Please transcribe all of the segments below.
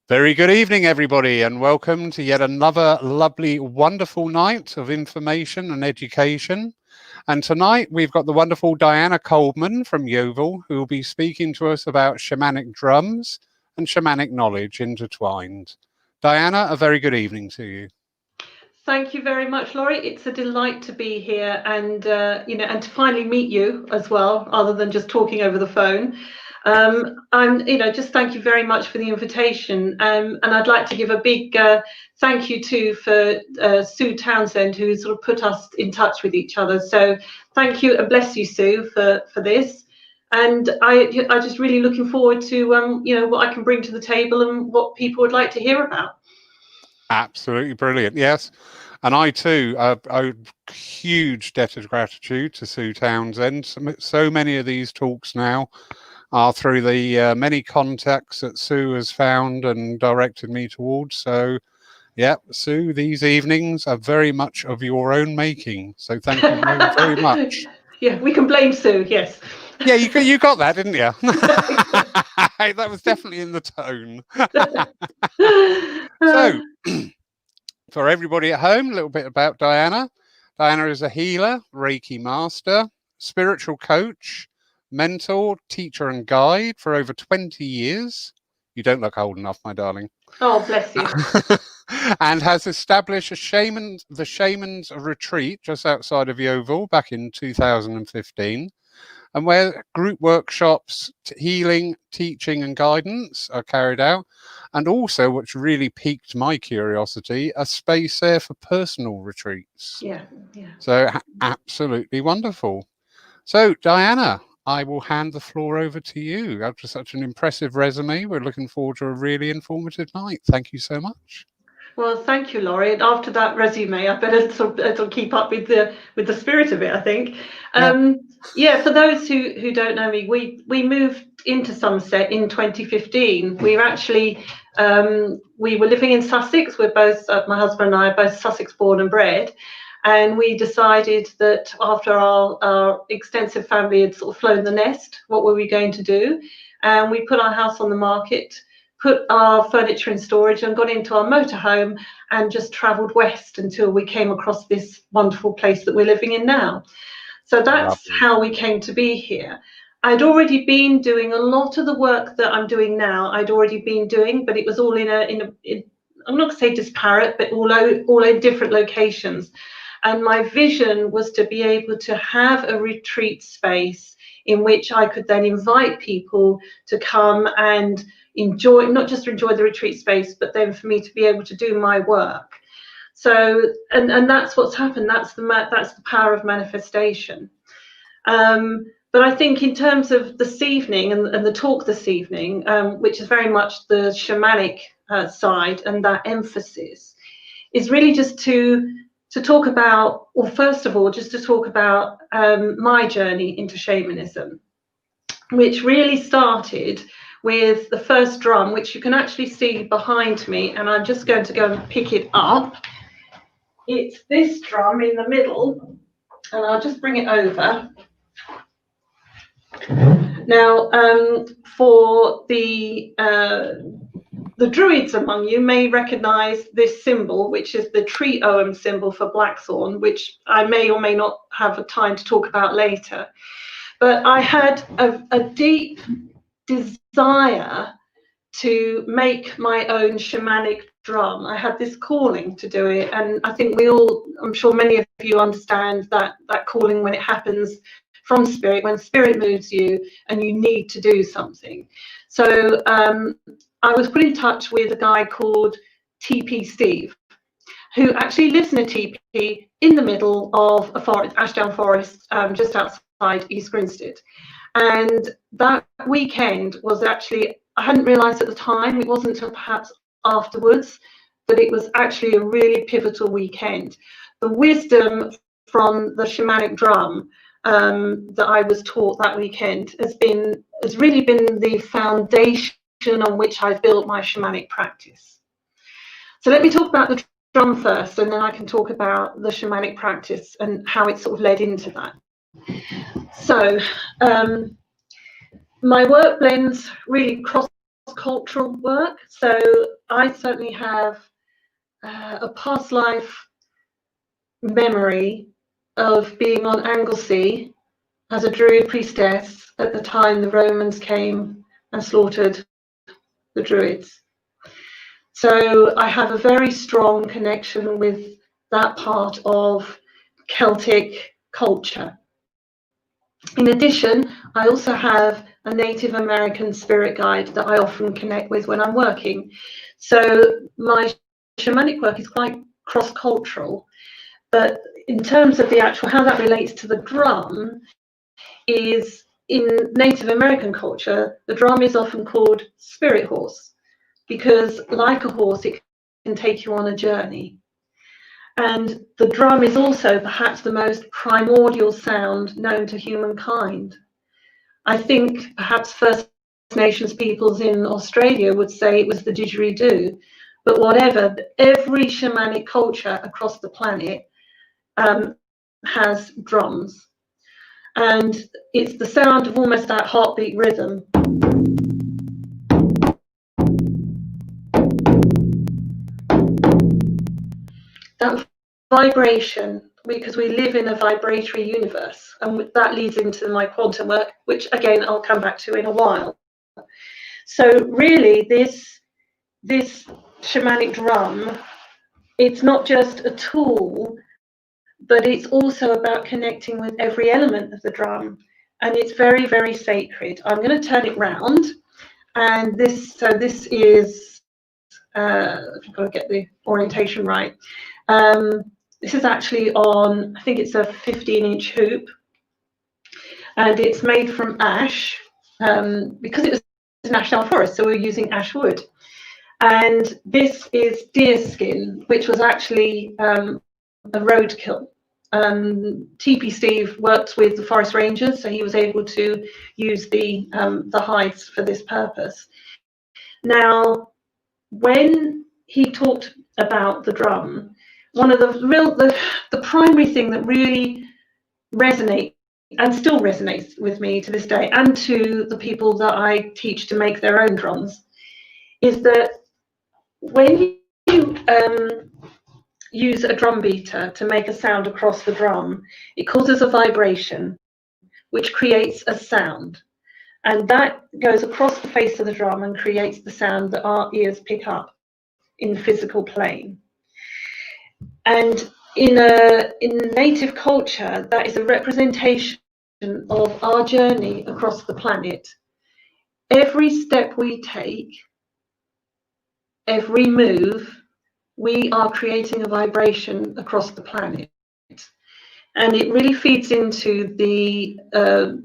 Very good evening, everybody, and welcome to yet another lovely, wonderful night of information and education. And tonight we've got the wonderful Diana Coldman from Yeovil, who will be speaking to us about shamanic drums and shamanic knowledge intertwined. Diana, a very good evening to you. Thank you very much, Laurie. It's a delight to be here and and to finally meet you as well, other than just talking over the phone. Just thank you very much for the invitation. And I'd like to give a big thank you too for Sue Townsend, who sort of put us in touch with each other. So thank you and bless you, Sue, for this. And I just really looking forward to what I can bring to the table and what people would like to hear about. Absolutely brilliant. Yes. And I too owe a huge debt of gratitude to Sue Townsend. So many of these talks now are through the many contacts that Sue has found and directed me towards. So, yeah, Sue, these evenings are very much of your own making. So thank you very, very much. Yeah, we can blame Sue, yes. Yeah, you got that, didn't you? That was definitely in the tone. So, for everybody at home, a little bit about Diana. Diana is a healer, Reiki master, spiritual coach, mentor, teacher and guide for over 20 years. You don't look old enough, my darling. Oh, bless you. And has established the Shaman's Retreat just outside of Yeovil back in 2015, and where group workshops, healing, teaching and guidance are carried out. And also, which really piqued my curiosity, a space there for personal retreats. Yeah. So absolutely wonderful. So, Diana, I will hand the floor over to you. After such an impressive resume, we're looking forward to a really informative night. Thank you so much. Well, thank you, Laurie. And after that resume, I better sort of keep up with the spirit of it, I think. Yeah, for those who don't know me, we moved into Somerset in 2015. We were actually we were living in Sussex. We're both my husband and I are both Sussex born and bred. And we decided that after our extensive family had sort of flown the nest, what were we going to do? And we put our house on the market, put our furniture in storage and got into our motorhome and just travelled west until we came across this wonderful place that we're living in now. So that's how we came to be here. I'd already been doing a lot of the work that I'm doing now. I'd already been doing, but it was all in I'm not going to say disparate, but all in different locations. And my vision was to be able to have a retreat space in which I could then invite people to come and enjoy, not just enjoy the retreat space, but then for me to be able to do my work. So, and that's what's happened. That's the power of manifestation. But I think in terms of this evening and the talk this evening, which is very much the shamanic side and that emphasis, is really just to talk about, or first of all, just to talk about my journey into shamanism, which really started with the first drum, which you can actually see behind me, and I'm just going to go and pick it up. It's this drum in the middle, and I'll just bring it over. Now, for the druids among you may recognize this symbol, which is the tree ogham symbol for Blackthorne, which I may or may not have a time to talk about later. But I had a deep desire to make my own shamanic drum. I had this calling to do it, and I think I'm sure many of you understand that calling when it happens from spirit, when spirit moves you and you need to do something. So I was put in touch with a guy called TP Steve, who actually lives in a TP in the middle of a forest, Ashdown Forest, just outside East Grinstead. And that weekend was actually, I hadn't realised at the time, it wasn't until perhaps afterwards, that it was actually a really pivotal weekend. The wisdom from the shamanic drum that I was taught that weekend has really been the foundation on which I've built my shamanic practice. So let me talk about the drum first, and then I can talk about the shamanic practice and how it sort of led into that. So my work blends really cross cross-cultural work. So I certainly have a past life memory of being on Anglesey as a Druid priestess at the time the Romans came and slaughtered the Druids. So I have a very strong connection with that part of Celtic culture. In addition, I also have a Native American spirit guide that I often connect with when I'm working. So my shamanic work is quite cross-cultural, but in terms of the actual, how that relates to the drum is, in Native American culture, the drum is often called spirit horse, because like a horse, it can take you on a journey. And the drum is also perhaps the most primordial sound known to humankind. I think perhaps First Nations peoples in Australia would say it was the didgeridoo, but whatever, every shamanic culture across the planet has drums. And it's the sound of almost that heartbeat rhythm. That vibration, because we live in a vibratory universe, and that leads into my quantum work, which again I'll come back to in a while. So really, this shamanic drum, it's not just a tool, but it's also about connecting with every element of the drum, and it's very, very sacred. I'm going to turn it round, and this is I've got to get the orientation right. This is actually on, I think it's a 15-inch hoop, and it's made from ash, because it was a national forest, so we're using ash wood. And this is deer skin, which was actually a roadkill. TP Steve worked with the forest rangers, so he was able to use the hides for this purpose. Now, when he talked about the drum, one of the primary thing that really resonates and still resonates with me to this day, and to the people that I teach to make their own drums, is that when you use a drum beater to make a sound across the drum, it causes a vibration which creates a sound, and that goes across the face of the drum and creates the sound that our ears pick up in the physical plane. And in native culture, that is a representation of our journey across the planet. Every step we take, every move, we are creating a vibration across the planet. And it really feeds into the,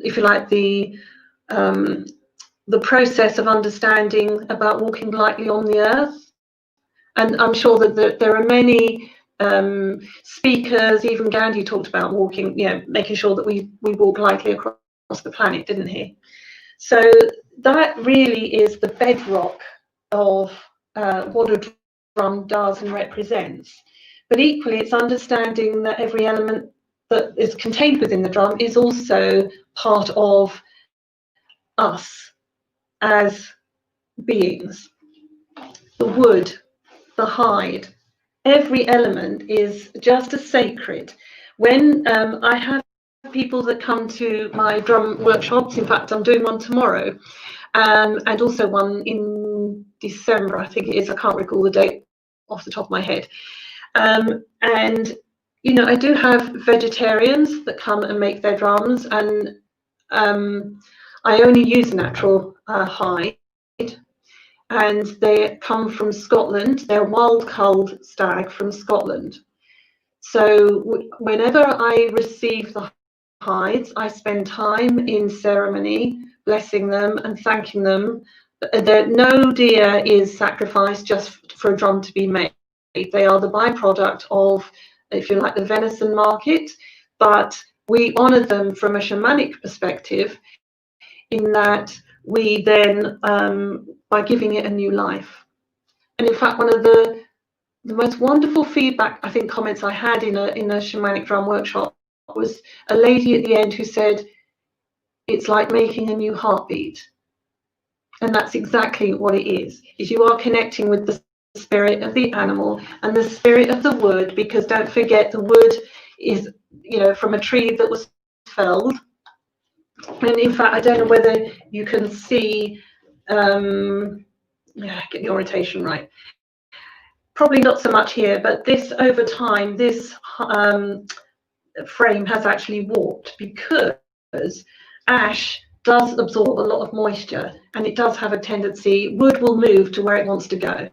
if you like, the process of understanding about walking lightly on the earth. And I'm sure that there are many speakers, even Gandhi talked about walking, making sure that we walk lightly across the planet, didn't he? So that really is the bedrock of what a drum does and represents. But equally, it's understanding that every element that is contained within the drum is also part of us as beings. The wood, the hide, every element is just as sacred. When I have people that come to my drum workshops, in fact, I'm doing one tomorrow, and also one in December, I think it is, I can't recall the date off the top of my head. And, I do have vegetarians that come and make their drums, and I only use natural hide. And they come from Scotland. They're wild culled stag from Scotland. So whenever I receive the hides, I spend time in ceremony, blessing them and thanking them. No deer is sacrificed just for a drum to be made. They are the byproduct of, if you like, the venison market, but we honor them from a shamanic perspective, in that we then, by giving it a new life. And in fact, one of the most wonderful feedback, I think, comments I had in a shamanic drum workshop was a lady at the end who said, it's like making a new heartbeat. And that's exactly what it is you are connecting with the spirit of the animal and the spirit of the wood, because don't forget, the wood is, from a tree that was felled. And in fact, I don't know whether you can see, get the orientation right. Probably not so much here, but this, over time, this frame has actually warped, because ash does absorb a lot of moisture, and it does have a tendency, wood will move to where it wants to go.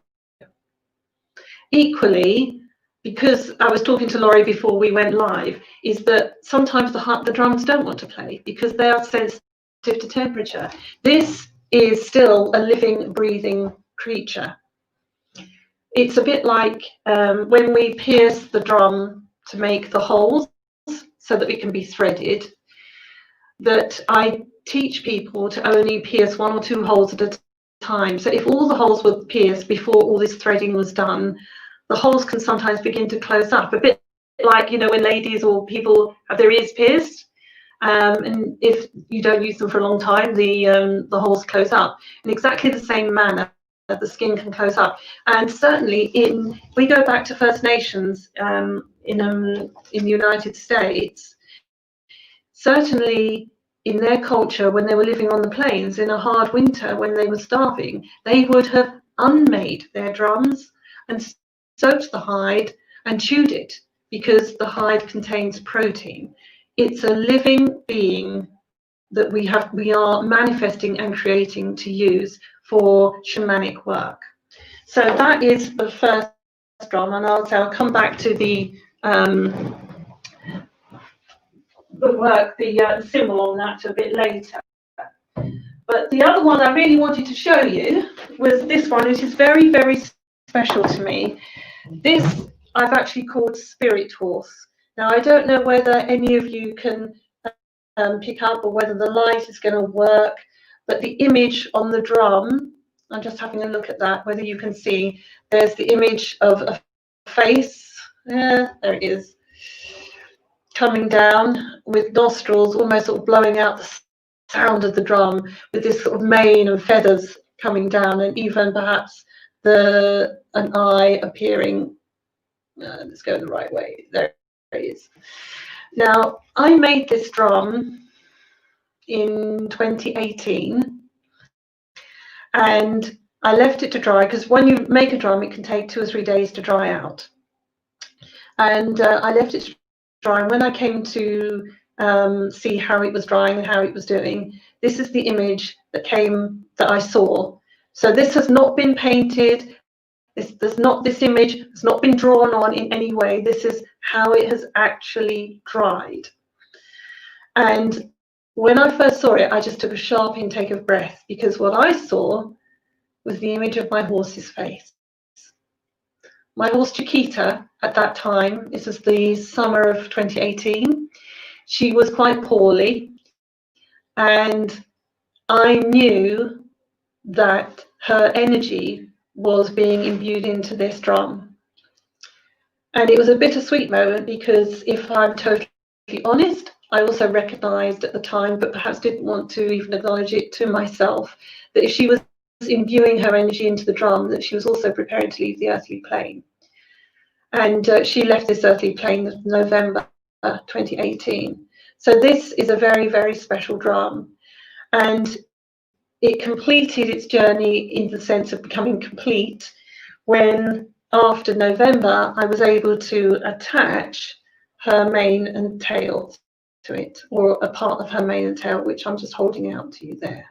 Equally, because I was talking to Laurie before we went live, is that sometimes the drums don't want to play because they are sensitive to temperature. This is still a living, breathing creature. It's a bit like when we pierce the drum to make the holes so that it can be threaded, that I teach people to only pierce 1 or 2 holes at a time. So if all the holes were pierced before all this threading was done, the holes can sometimes begin to close up, a bit like, when ladies or people have their ears pierced, and if you don't use them for a long time, the holes close up. In exactly the same manner, the skin can close up. And certainly, we go back to First Nations in the United States. Certainly, in their culture, when they were living on the plains in a hard winter, when they were starving, they would have unmade their drums and soaked the hide and chewed it, because the hide contains protein. It's a living being that we are manifesting and creating to use for shamanic work. So that is the first drum, and I'll come back to the work, the symbol on that a bit later. But the other one I really wanted to show you was this one, which is very, very special to me. This I've actually called Spirit Horse. Now, I don't know whether any of you can pick up, or whether the light is going to work, but the image on the drum, I'm just having a look at that, whether you can see, there's the image of a face, there it is, coming down with nostrils almost sort of blowing out the sound of the drum, with this sort of mane and feathers coming down, and even perhaps an eye appearing. Let's go the right way. There it is. Now, I made this drum in 2018, and I left it to dry, because when you make a drum, it can take 2 or 3 days to dry out. And I left it to dry, and when I came to see how it was drying and how it was doing, this is the image that I saw. So this has not been painted. This image has not been drawn on in any way. This is how it has actually dried. And when I first saw it, I just took a sharp intake of breath, because what I saw was the image of my horse's face. My horse Chiquita, at that time, this was the summer of 2018, she was quite poorly, and I knew that her energy was being imbued into this drum. And it was a bittersweet moment, because if I'm totally honest, I also recognized at the time, but perhaps didn't want to even acknowledge it to myself, that if she was imbuing her energy into the drum, that she was also preparing to leave the earthly plane. And she left this earthly plane in November 2018. So this is a very, very special drum. And it completed its journey in the sense of becoming complete when, after November, I was able to attach her mane and tail to it, or a part of her mane and tail, which I'm just holding out to you there.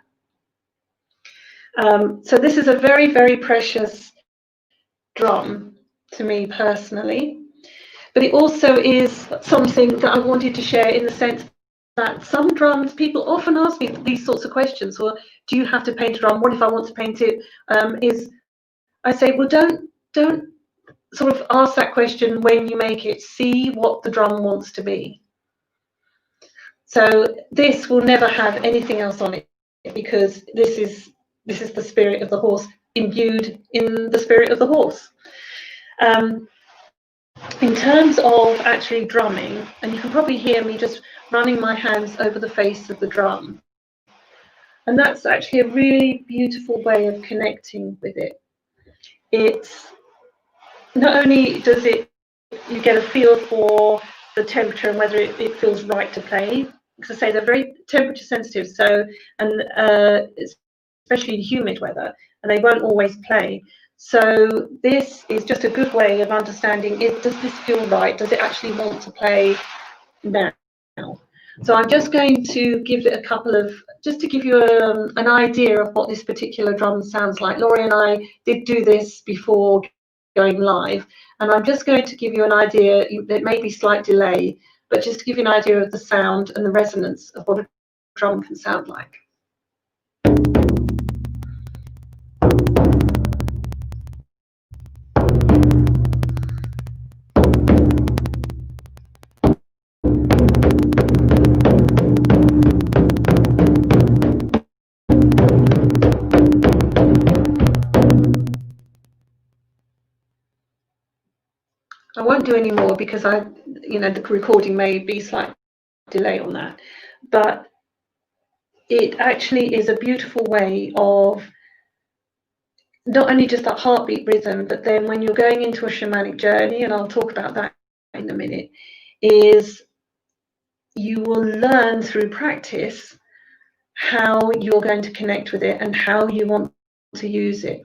So this is a very, very precious drum to me personally, but it also is something that I wanted to share, in the sense that some drums, people often ask me these sorts of questions. Well, do you have to paint a drum? What if I want to paint it? I say, well, don't sort of ask that question when you make it. See what the drum wants to be. So this will never have anything else on it, because this is the spirit of the horse, imbued in the spirit of the horse. In terms of actually drumming, and you can probably hear me just running my hands over the face of the drum. And that's actually a really beautiful way of connecting with it. It's not only does it, you get a feel for the temperature and whether it feels right to play, because I say they're very temperature sensitive, so, and especially in humid weather, and they won't always play. So this is just a good way of understanding, does this feel right? Does it actually want to play now? So I'm just going to give it a couple of, just to give you an idea of what this particular drum sounds like. Laurie and I did do this before going live, and I'm just going to give you an idea. There may be slight delay, but just to give you an idea of the sound and the resonance of what a drum can sound like. I won't do any more because the recording may be slight delay on that, but it actually is a beautiful way of not only just that heartbeat rhythm, but then when you're going into a shamanic journey, and I'll talk about that in a minute, is you will learn through practice how you're going to connect with it and how you want to use it.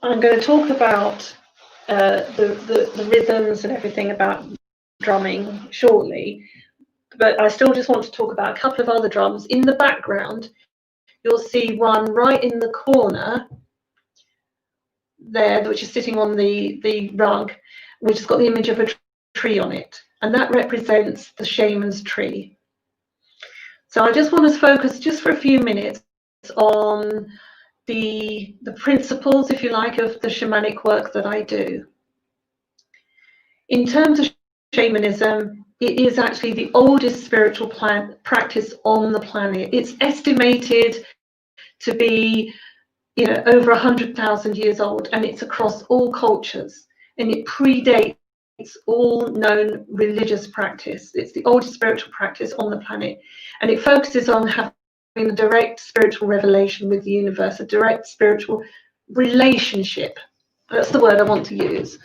I'm going to talk about the rhythms and everything about drumming shortly, but I still just want to talk about a couple of other drums. In the background, you'll see one right in the corner there, which is sitting on the rug, which has got the image of a tree on it, and that represents the shaman's tree. So I just want to focus just for a few minutes on the principles, if you like, of the shamanic work that I do. In terms of shamanism, it is actually the oldest spiritual practice on the planet. It's estimated to be, over 100,000 years old, and it's across all cultures, and it predates all known religious practice. It's the oldest spiritual practice on the planet, and it focuses on having a direct spiritual revelation with the universe, a direct spiritual relationship. That's the word I want to use,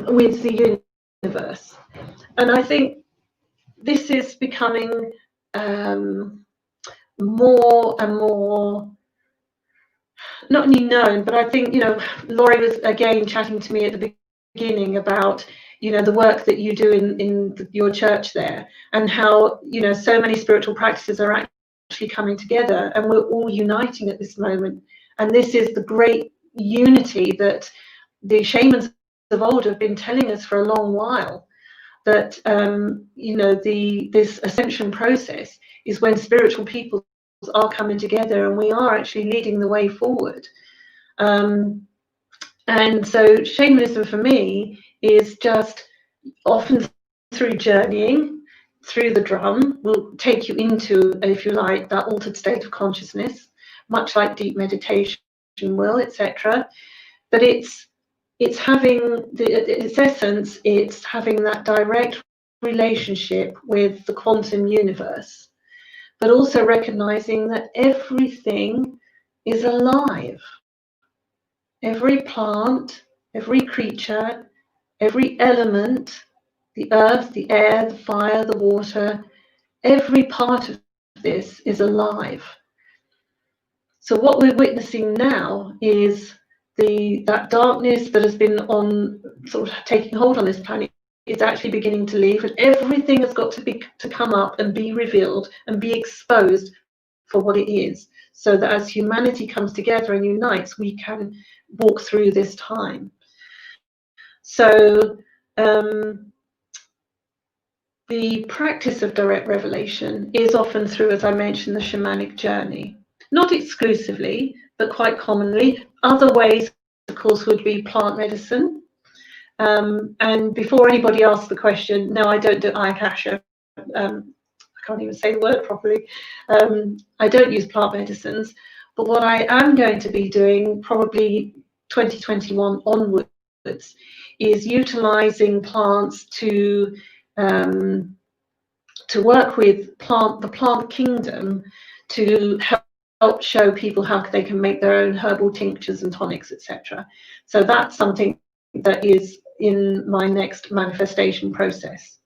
with the universe. And I think this is becoming more and more not only known, but I think, Laurie was again chatting to me at the beginning about, the work that you do in your church there, and how, so many spiritual practices are actually coming together, and we're all uniting at this moment. And this is the great unity that the shamans of old have been telling us for a long while, that, this ascension process is when spiritual people are coming together, and we are actually leading the way forward. And so shamanism for me is just often through journeying through the drum will take you into, if you like, that altered state of consciousness, much like deep meditation will, etc. But it's having its essence, it's having that direct relationship with the quantum universe, but also recognizing that everything is alive. Every plant, every creature, every element, the earth, the air, the fire, the water, every part of this is alive. So what we're witnessing now is that darkness that has been on sort of taking hold on this planet is actually beginning to leave, and everything has got to come up and be revealed and be exposed for what it is, so that as humanity comes together and unites, we can walk through this time. So the practice of direct revelation is often through, as I mentioned, the shamanic journey. Not exclusively, but quite commonly. Other ways, of course, would be plant medicine. And before anybody asks the question, no, I don't do ayakasha. I can't even say the word properly. I don't use plant medicines. But what I am going to be doing, probably 2021 onwards, is utilizing plants to to work with the plant kingdom to help show people how they can make their own herbal tinctures and tonics, etc. So that's something that is in my next manifestation process.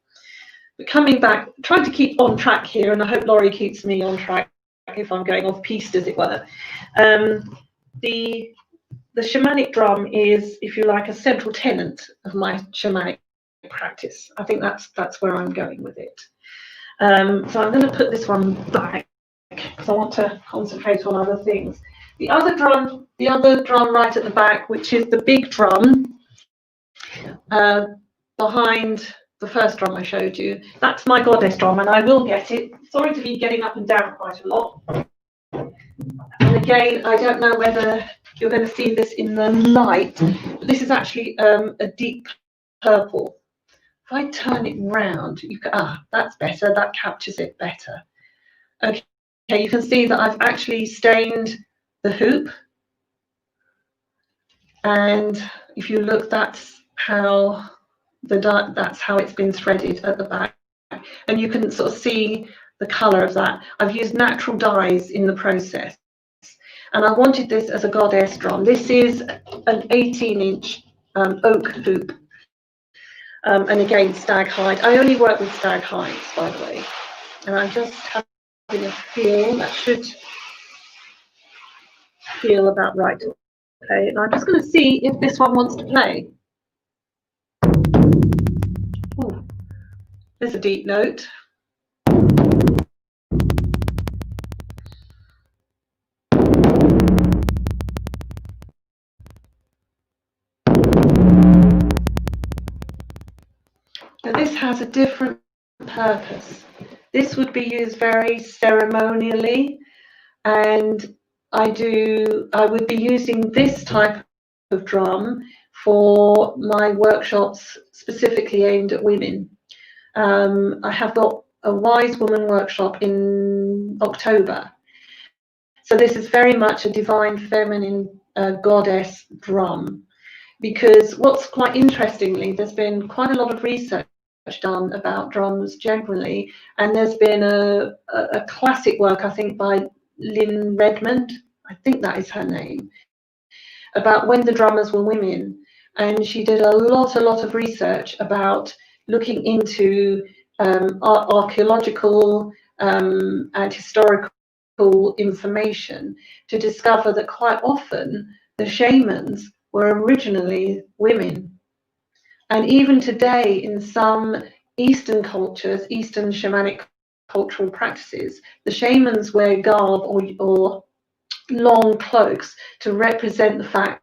But coming back, trying to keep on track here, and I hope Laurie keeps me on track if I'm going off piste, as it were. The shamanic drum is, if you like, a central tenet of my shamanic practice. I think that's where I'm going with it. So I'm going to put this one back because I want to concentrate on other things. The other drum right at the back, which is the big drum behind the first drum I showed you, that's my goddess drum, and I will get it. Sorry to be getting up and down quite a lot. And again, I don't know whether you're going to see this in the light, but this is actually a deep purple. If I turn it round, that's better. That captures it better. Okay, you can see that I've actually stained the hoop. And if you look, that's how it's been threaded at the back. And you can sort of see the colour of that. I've used natural dyes in the process. And I wanted this as a goddess drum. This is an 18-inch oak hoop. And again, stag hide. I only work with stag hides, by the way. And I'm just having a feel. That should feel about right. Okay, and I'm just going to see if this one wants to play. Ooh, there's a deep note. Now this has a different purpose. This would be used very ceremonially, and I would be using this type of drum for my workshops specifically aimed at women. I have got a Wise Woman workshop in October. So this is very much a divine feminine goddess drum, because what's quite interestingly, there's been quite a lot of research done about drums generally, and there's been a classic work, I think, by Lynn Redmond, I think that is her name, about when the drummers were women. And she did a lot of research about looking into archaeological and historical information to discover that quite often the shamans were originally women. And even today, in some Eastern cultures, Eastern shamanic cultural practices, the shamans wear garb or long cloaks to represent the fact,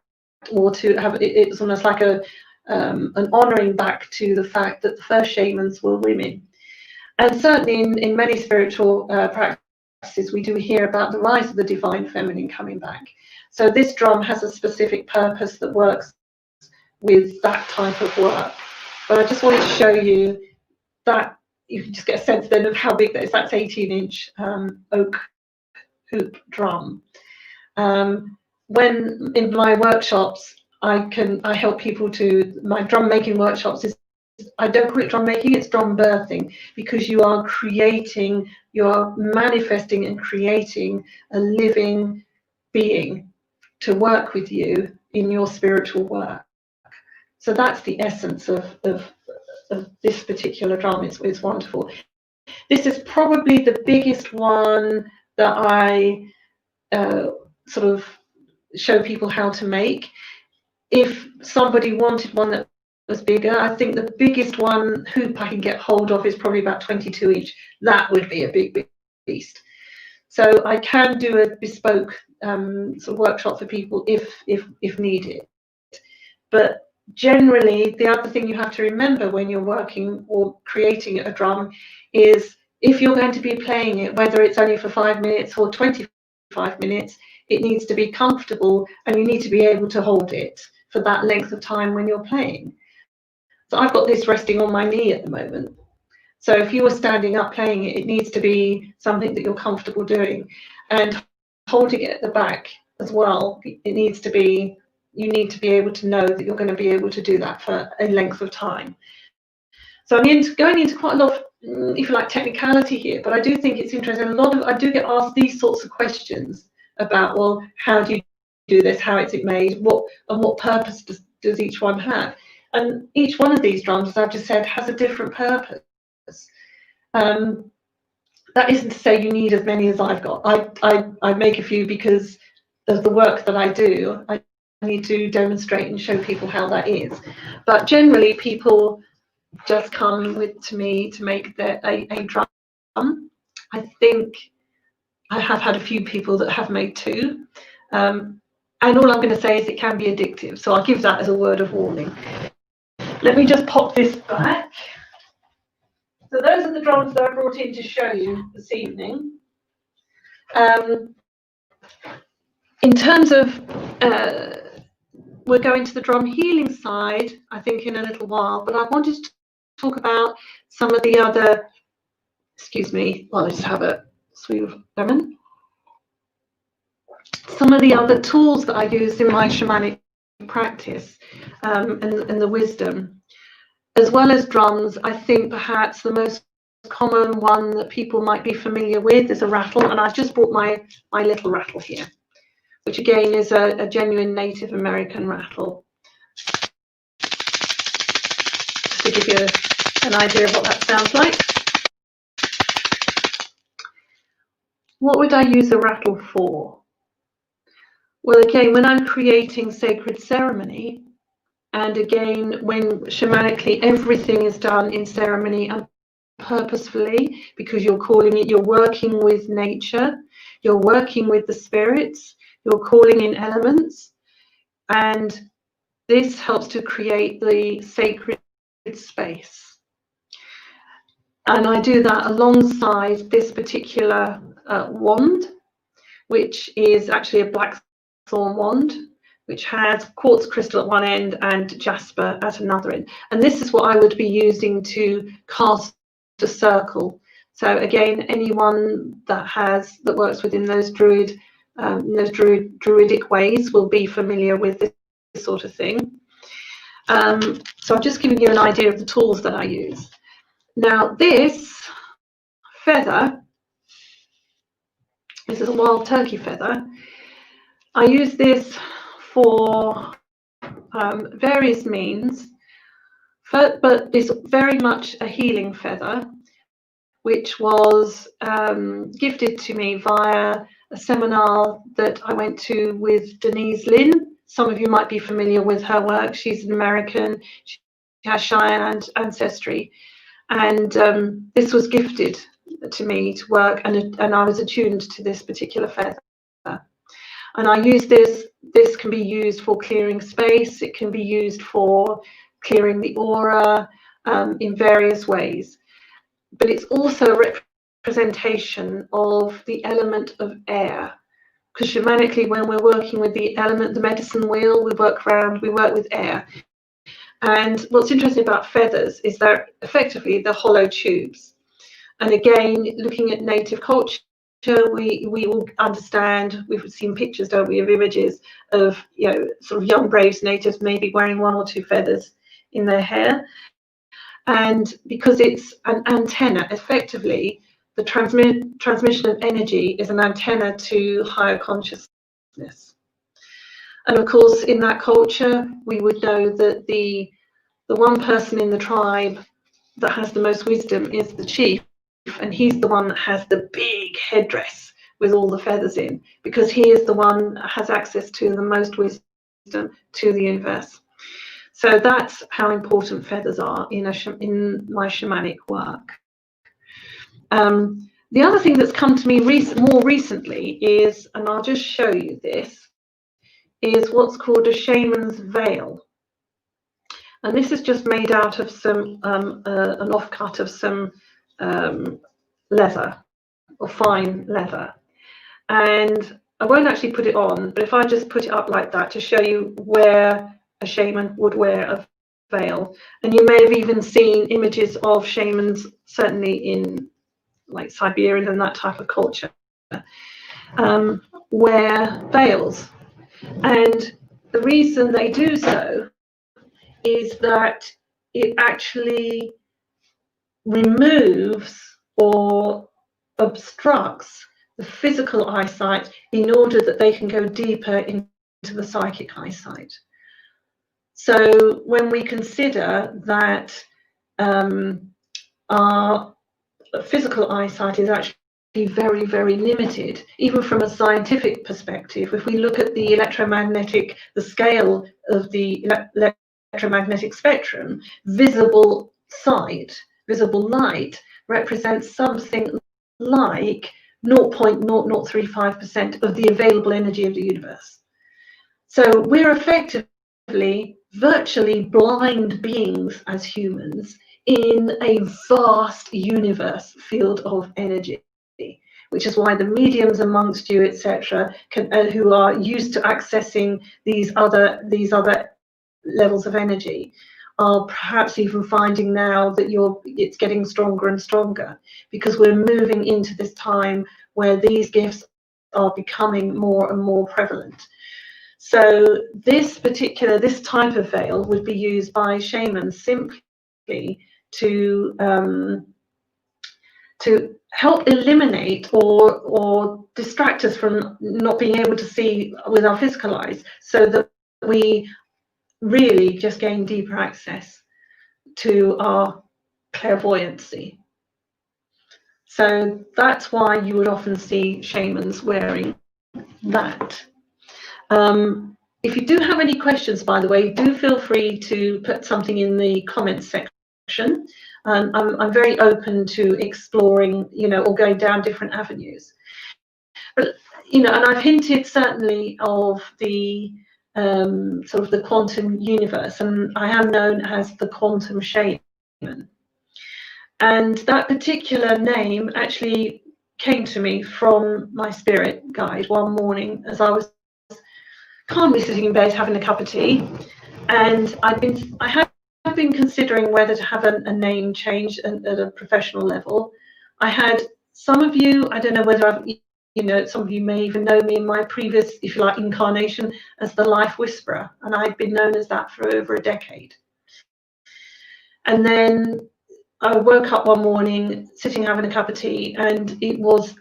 or to have it's almost like an honouring back to the fact that the first shamans were women. And certainly in many spiritual practices, we do hear about the rise of the divine feminine coming back. So this drum has a specific purpose that works with that type of work. But I just wanted to show you that you can just get a sense then of how big that is. That's 18-inch oak hoop drum. When in my workshops, I help people to, my drum making workshops is, I don't call it drum making, it's drum birthing, because you are creating, you are manifesting and creating a living being to work with you in your spiritual work. So that's the essence of this particular drum. It's wonderful. This is probably the biggest one that I sort of show people how to make. If somebody wanted one that was bigger, I think the biggest one hoop I can get hold of is probably about 22 each. That would be a big beast. So I can do a bespoke sort of workshop for people if needed. But generally, the other thing you have to remember when you're working or creating a drum is if you're going to be playing it, whether it's only for 5 minutes or 25 minutes, it needs to be comfortable and you need to be able to hold it for that length of time when you're playing. So I've got this resting on my knee at the moment. So if you were standing up playing it, it needs to be something that you're comfortable doing. And holding it at the back as well, it needs to be, you need to be able to know that you're going to be able to do that for a length of time. So I'm going into quite a lot of if you like, technicality here, but I do think it's interesting. I do get asked these sorts of questions about, well, how do you do this? How is it made? What purpose does each one have? And each one of these drums, as I've just said, has a different purpose. That isn't to say you need as many as I've got. I make a few because of the work that I do. I need to demonstrate and show people how that is. But generally, people just come to me to make a drum. I think I have had a few people that have made two. And all I'm going to say is it can be addictive. So I'll give that as a word of warning. Let me just pop this back. So those are the drums that I brought in to show you this evening. In terms of, we're going to the drum healing side, I think, in a little while, but I wanted to talk about some of the other, excuse me, well, I just have a sweet of lemon. Some of the other tools that I use in my shamanic practice and the wisdom. As well as drums, I think perhaps the most common one that people might be familiar with is a rattle, and I've just brought my little rattle here, which again is a genuine Native American rattle. Just to give you an idea of what that sounds like. What would I use a rattle for? Well, again, when I'm creating sacred ceremony, and again, when shamanically everything is done in ceremony and purposefully, because you're calling it, you're working with nature, you're working with the spirits, you're calling in elements, and this helps to create the sacred space. And I do that alongside this particular wand, which is actually a Blackthorne wand, which has quartz crystal at one end and jasper at another end. And this is what I would be using to cast a circle. So again, anyone that works within those druidic ways will be familiar with this sort of thing. So I'm just giving you an idea of the tools that I use. Now this feather, this is a wild turkey feather. I use this for various means, but it's very much a healing feather, which was gifted to me via a seminar that I went to with Denise Lynn. Some of you might be familiar with her work. She's an American. She has Cheyenne ancestry. And this was gifted to me to work, and I was attuned to this particular feather. And I use this. This can be used for clearing space. It can be used for clearing the aura in various ways. But it's also a representation of the element of air. Because shamanically, when we're working with the element, the medicine wheel, we work with air. And what's interesting about feathers is they're effectively the hollow tubes. And again, looking at native culture, we will understand, we've seen pictures, don't we, of images of, you know, sort of young brave natives maybe wearing one or two feathers in their hair. And because it's an antenna, effectively, the transmission of energy is an antenna to higher consciousness. And of course, in that culture, we would know that the one person in the tribe that has the most wisdom is the chief, and he's the one that has the big headdress with all the feathers in, because he is the one that has access to the most wisdom to the universe. So that's how important feathers are in my shamanic work. The other thing that's come to me more recently is, and I'll just show you this, is what's called a shaman's veil. And this is just made out of some an offcut of some leather, or fine leather. And I won't actually put it on, but if I just put it up like that to show you where a shaman would wear a veil. And you may have even seen images of shamans, certainly in like Siberian and that type of culture, wear veils. And the reason they do so is that it actually removes or obstructs the physical eyesight in order that they can go deeper into the psychic eyesight. So when we consider that our physical eyesight is actually very, very limited, even from a scientific perspective, if we look at the scale of the electromagnetic spectrum, visible light represents something like 0.0035% of the available energy of the universe. So we're effectively virtually blind beings as humans in a vast universe field of energy, which is why the mediums amongst you, etc., who are used to accessing these other levels of energy, are perhaps even finding now that it's getting stronger and stronger, because we're moving into this time where these gifts are becoming more and more prevalent. So this type of veil would be used by shamans simply to help eliminate or distract us from not being able to see with our physical eyes, so that we really just gain deeper access to our clairvoyancy. So that's why you would often see shamans wearing that. If you do have any questions, by the way, do feel free to put something in the comments section. I'm very open to exploring, or going down different avenues. But, and I've hinted certainly of the sort of the quantum universe, and I am known as the quantum shaman. And that particular name actually came to me from my spirit guide one morning as I was calmly sitting in bed having a cup of tea, and I had been considering whether to have a name change at a professional level. I had some of you, I don't know whether some of you may even know me in my previous, if you like, incarnation as the Life Whisperer, and I'd been known as that for over a decade. And then I woke up one morning sitting having a cup of tea, and it was,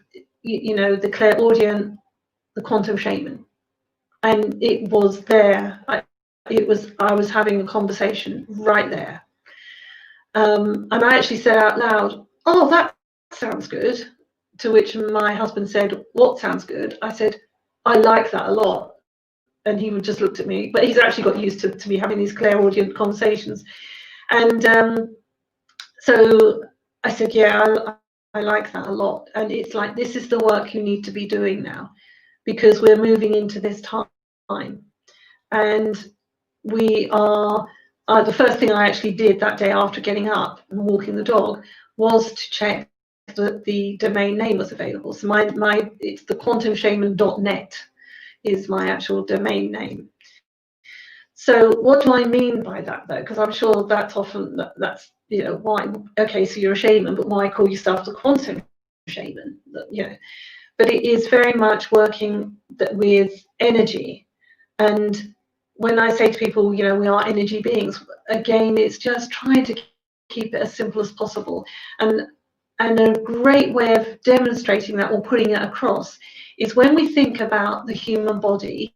the clairaudient, the quantum shaman. And it was there. I was having a conversation right there. And I actually said out loud, "Oh, that sounds good." To which my husband said, "What sounds good?" I said, "I like that a lot." And he just looked at me, but he's actually got used to me having these clairaudient conversations. And so I said, "Yeah, I like that a lot." And it's like, this is the work you need to be doing now, because we're moving into this time. And we are, the first thing I actually did that day after getting up and walking the dog was to check that the domain name was available. So it's the quantumshaman.net is my actual domain name. So what do I mean by that, though? Because I'm sure that's often, that's, why, okay, so you're a shaman, but why call yourself the quantum shaman? But it is very much working with energy. And when I say to people, we are energy beings, again, it's just trying to keep it as simple as possible. And a great way of demonstrating that or putting it across is when we think about the human body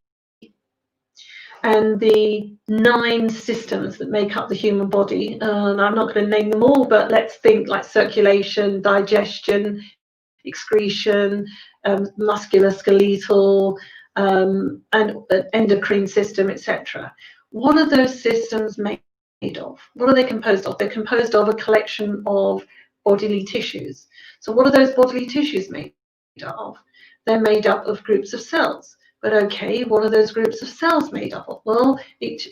and the 9 systems that make up the human body. And I'm not going to name them all, but let's think like circulation, digestion, excretion, musculoskeletal, and endocrine system, etc. What are those systems made of? What are they composed of? They're composed of a collection of bodily tissues. So what are those bodily tissues made of? They're made up of groups of cells. But okay, what are those groups of cells made up of? Well, each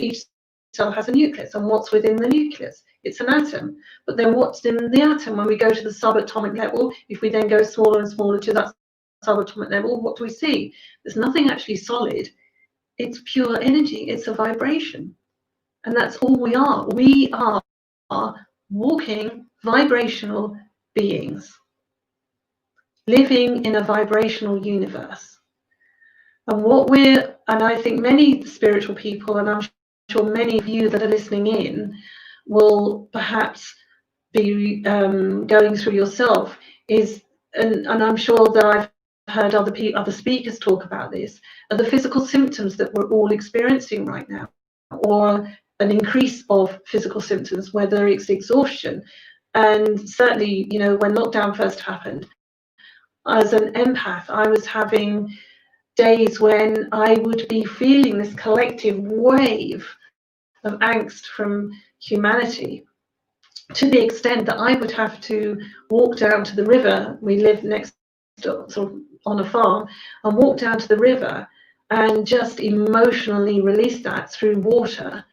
cell has a nucleus, and what's within the nucleus? It's an atom. But then what's in the atom? When we go to the subatomic level, if we then go smaller and smaller to that subatomic level, what do we see? There's nothing actually solid. It's pure energy. It's a vibration. And that's all we are. We are walking vibrational beings, living in a vibrational universe. And I think many spiritual people, and I'm sure many of you that are listening in, will perhaps be going through yourself is, and I'm sure that I've heard other speakers talk about this, are the physical symptoms that we're all experiencing right now, or an increase of physical symptoms, whether it's exhaustion. And certainly, you know, when lockdown first happened, as an empath, I was having days when I would be feeling this collective wave of angst from humanity, to the extent that I would have to walk down to the river. We live next to, sort of on a farm, and walk down to the river and just emotionally release that through water,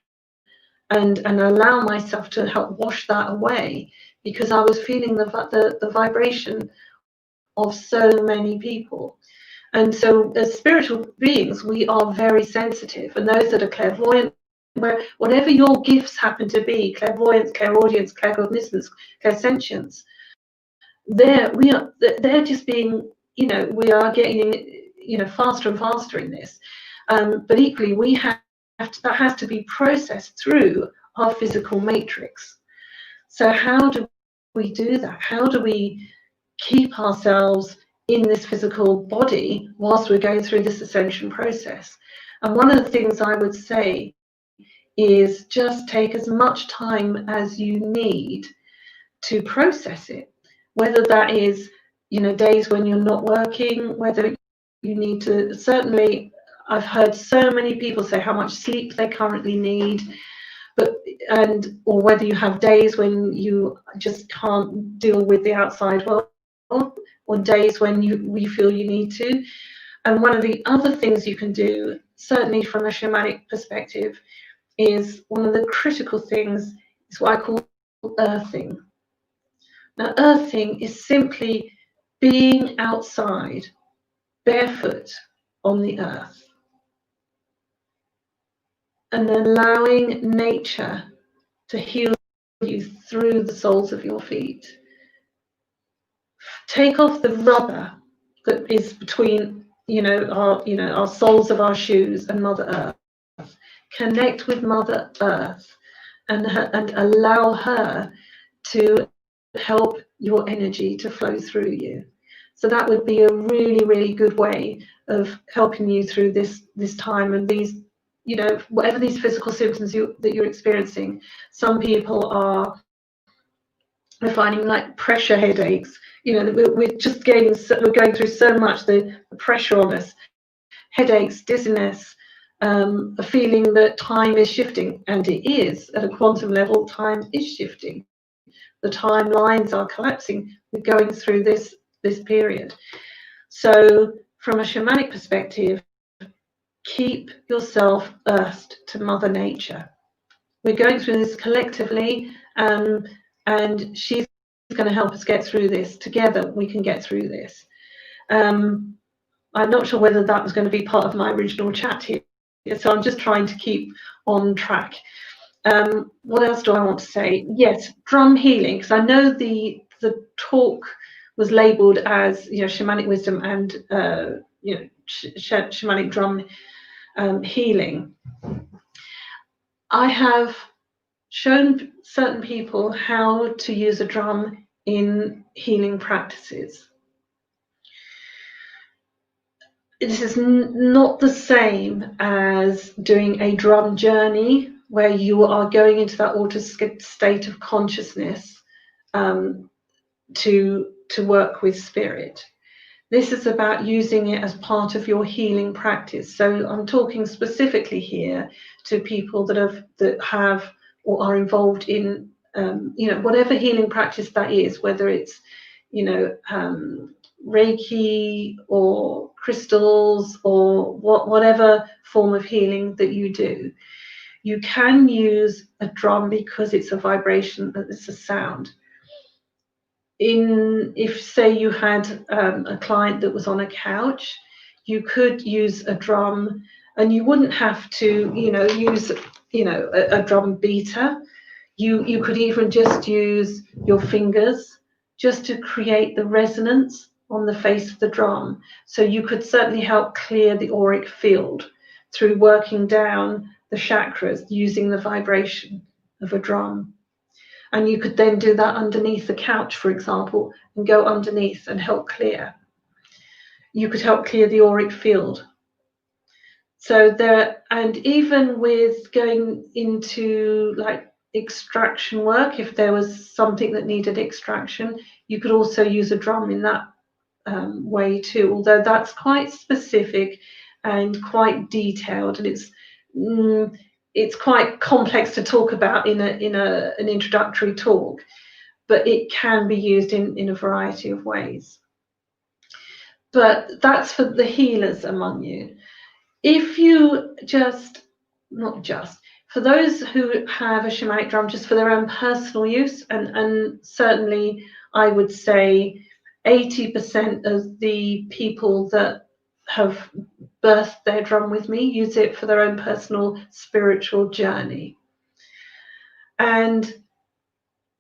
and allow myself to help wash that away, because I was feeling the vibration of so many people. And so as spiritual beings, we are very sensitive, and those that are clairvoyant, where whatever your gifts happen to be, clairvoyance, clairaudience, claircognizance, clairsentience, they're just being, you know, we are getting, you know, faster and faster in this. But equally, we have to, that has to be processed through our physical matrix. So how do we do that? How do we keep ourselves in this physical body whilst we're going through this ascension process? And one of the things I would say is just take as much time as you need to process it, whether that is, you know, days when you're not working, whether you need to, certainly I've heard so many people say how much sleep they currently need, but or whether you have days when you just can't deal with the outside world, or days when you feel you need to. And one of the other things you can do, certainly from a shamanic perspective, is one of the critical things is what I call earthing. Now, earthing is simply being outside, barefoot on the earth, and allowing nature to heal you through the soles of your feet. Take off the rubber that is between, our soles of our shoes and Mother Earth. Connect with Mother Earth and allow her to help your energy to flow through you. So that would be a really, really good way of helping you through this time, and these, you know, whatever these physical symptoms that you're experiencing. Some people are finding like pressure headaches. You know, we're just we're going through so much, the pressure on us, headaches, dizziness, a feeling that time is shifting, and it is at a quantum level. Time is shifting. The timelines are collapsing. We're going through this period. So from a shamanic perspective, keep yourself earthed to Mother Nature. We're going through this collectively, and she's going to help us get through this. Together we can get through this. I'm not sure whether that was going to be part of my original chat here, so I'm just trying to keep on track. What else do I want to say? Yes, drum healing, because I know the talk was labelled as, you know, shamanic wisdom and shamanic drum healing. I have shown certain people how to use a drum in healing practices. This is not the same as doing a drum journey, where you are going into that altered state of consciousness to work with spirit. This is about using it as part of your healing practice. So I'm talking specifically here to people that have or are involved in whatever healing practice that is, whether it's Reiki or crystals or whatever form of healing that you do. You can use a drum because it's a vibration, it's a sound. If say you had a client that was on a couch, you could use a drum, and you wouldn't have to use a drum beater. You could even just use your fingers just to create the resonance on the face of the drum. So you could certainly help clear the auric field through working down the chakras using the vibration of a drum. And you could then do that underneath the couch, for example, and go underneath and help clear. You could help clear the auric field. So there, and even with going into like extraction work, if there was something that needed extraction, you could also use a drum in that way too, although that's quite specific and quite detailed, and it's quite complex to talk about in an introductory talk, but it can be used in a variety of ways. But that's for the healers among you. If you not just, for those who have a shamanic drum just for their own personal use, and certainly I would say 80% of the people that have birthed their drum with me use it for their own personal spiritual journey. And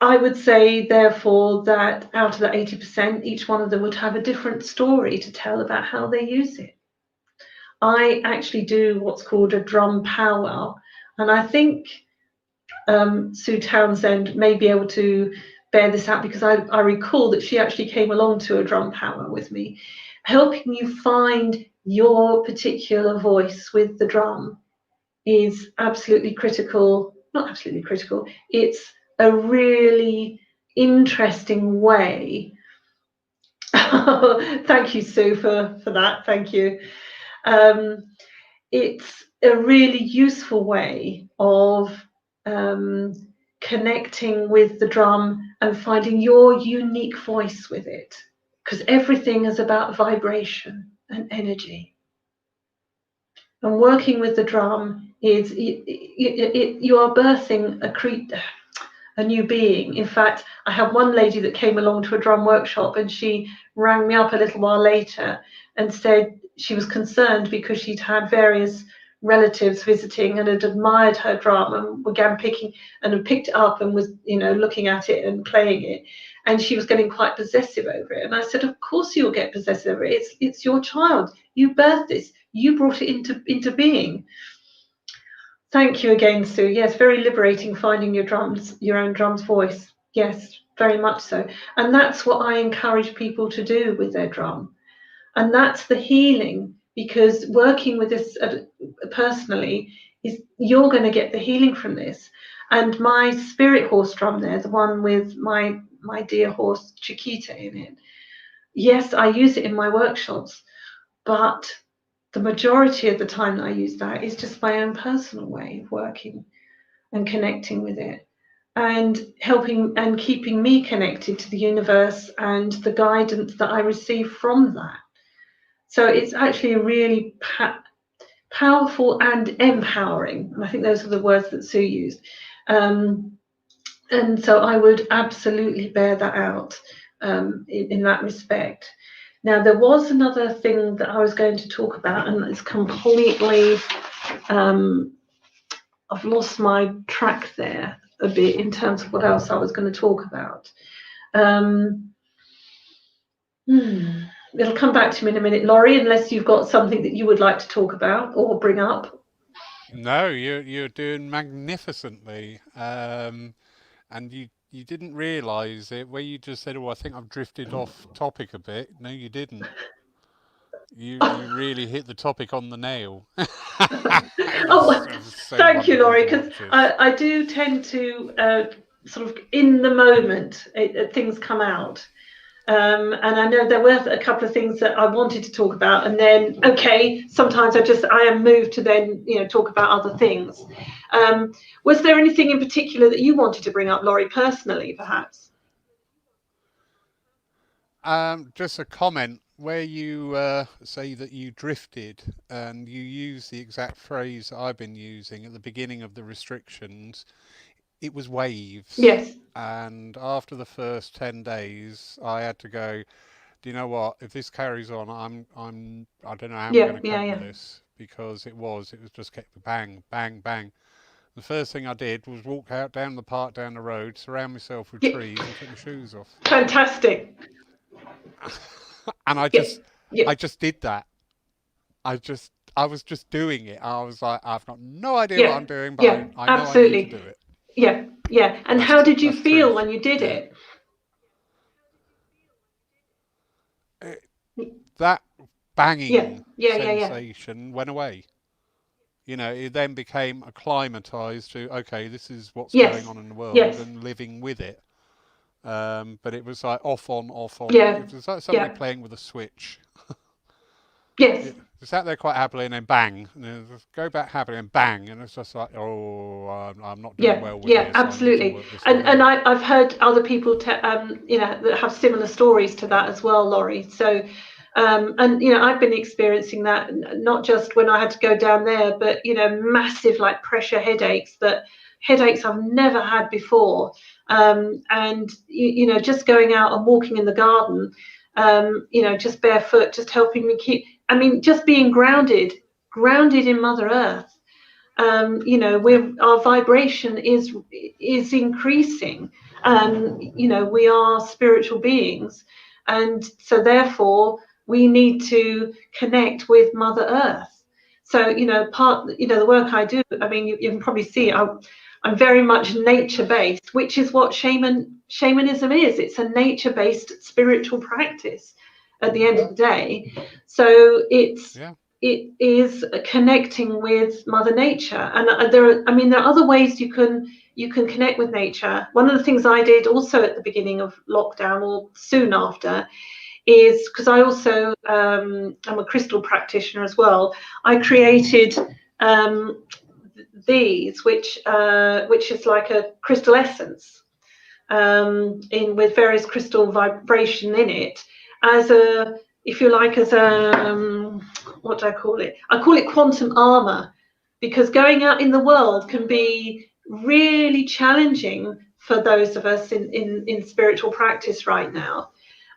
I would say, therefore, that out of that 80%, each one of them would have a different story to tell about how they use it. I actually do what's called a drum powwow, and I think Sue Townsend may be able to bear this out, because I recall that she actually came along to a drum powwow with me. Helping you find your particular voice with the drum is absolutely critical. Not absolutely critical. It's a really interesting way. Thank you, Sue, for that. Thank you. It's a really useful way of connecting with the drum and finding your unique voice with it, because everything is about vibration and energy. And working with the drum is you are birthing a new being. In fact, I had one lady that came along to a drum workshop, and she rang me up a little while later and said she was concerned because she'd had various relatives visiting and had admired her drum and began picking and had picked it up and was, looking at it and playing it, and she was getting quite possessive over it. And I said, of course you'll get possessive over it. It's your child. You birthed this. You brought it into being. Thank you again, Sue. Yes, very liberating finding your own drum's voice. Yes, very much so. And that's what I encourage people to do with their drum. And that's the healing, because working with this personally is you're going to get the healing from this. And my spirit horse drum there, the one with my dear horse Chiquita in it, yes, I use it in my workshops, but the majority of the time that I use that is just my own personal way of working and connecting with it, and helping and keeping me connected to the universe and the guidance that I receive from that. So it's actually a really powerful and empowering. And I think those are the words that Sue used. And so I would absolutely bear that out in that respect. Now, there was another thing that I was going to talk about, and it's completely, I've lost my track there a bit in terms of what else I was going to talk about. It'll come back to me in a minute, Laurie, unless you've got something that you would like to talk about or bring up. No, you're doing magnificently, and you didn't realise it where you just said, "Oh, I think I've drifted off topic a bit." No, you didn't. You really hit the topic on the nail. It Oh, was so thank you, wonderful Laurie, to because watch this. I do tend to sort of in the moment things come out. And I know there were a couple of things that I wanted to talk about, and then sometimes I am moved to then talk about other things. Was there anything in particular that you wanted to bring up, Laurie, personally, perhaps? Just a comment where you say that you drifted, and you use the exact phrase I've been using at the beginning of the restrictions. It was waves. Yes. And after the first 10 days, I had to go, do you know what? If this carries on, I don't know how I'm going Yeah. to Yeah. cope with Yeah. this, because it was just kept bang, bang, bang. The first thing I did was walk out down the park, down the road, surround myself with Yeah. trees, and take my shoes off. Fantastic. And Yeah. Yeah. I just did that. I was just doing it. I was like, I've got no idea what Yeah. I'm doing, but Yeah. I know I need to do Absolutely. it. Yeah. Yeah. And how did you feel when you did it? That banging Yeah. sensation went away. It then became acclimatized to, okay, this is what's going Yes. on in the world, Yes. and living with it. But it was like off on, off on. Yeah. It was like somebody Yeah. playing with a switch. Yes. It sat there quite happily, and then bang, and then just go back happily, and bang, and it's just like, oh, I'm not doing well with Yeah, this. I need to absolutely. work this And out. I've heard other people, that have similar stories to that as well, Laurie. So, and I've been experiencing that not just when I had to go down there, but massive like pressure headaches, headaches I've never had before. And just going out and walking in the garden, just barefoot, just helping me keep. I mean, just being grounded in Mother Earth. Our vibration is increasing. We are spiritual beings, and so therefore we need to connect with Mother Earth. So the work I do. I mean, you can probably see I'm very much nature based, which is what shamanism is. It's a nature based spiritual practice. At the end of the day, so it is connecting with Mother Nature, and there are other ways you can connect with nature. One of the things I did also at the beginning of lockdown or soon after is because I also am a crystal practitioner as well. I created these, which is like a crystal essence in with various crystal vibration in it, as a, if you like, as a what do I call it? I call it quantum armor, because going out in the world can be really challenging for those of us in spiritual practice right now.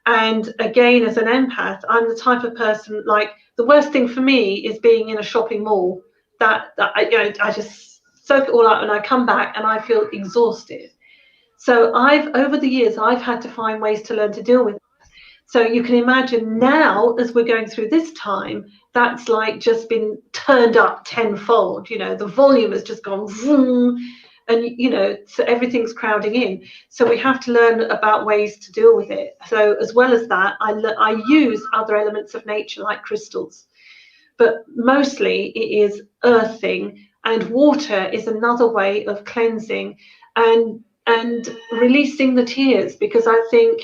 And again, as an empath, I'm the type of person, like, the worst thing for me is being in a shopping mall. That I just soak it all up and I come back and I feel exhausted. So over the years, I've had to find ways to learn to deal with it. So you can imagine now, as we're going through this time, that's like just been turned up tenfold. The volume has just gone vroom, and so everything's crowding in. So we have to learn about ways to deal with it. So as well as that, I use other elements of nature like crystals, but mostly it is earthing, and water is another way of cleansing and releasing the tears, because I think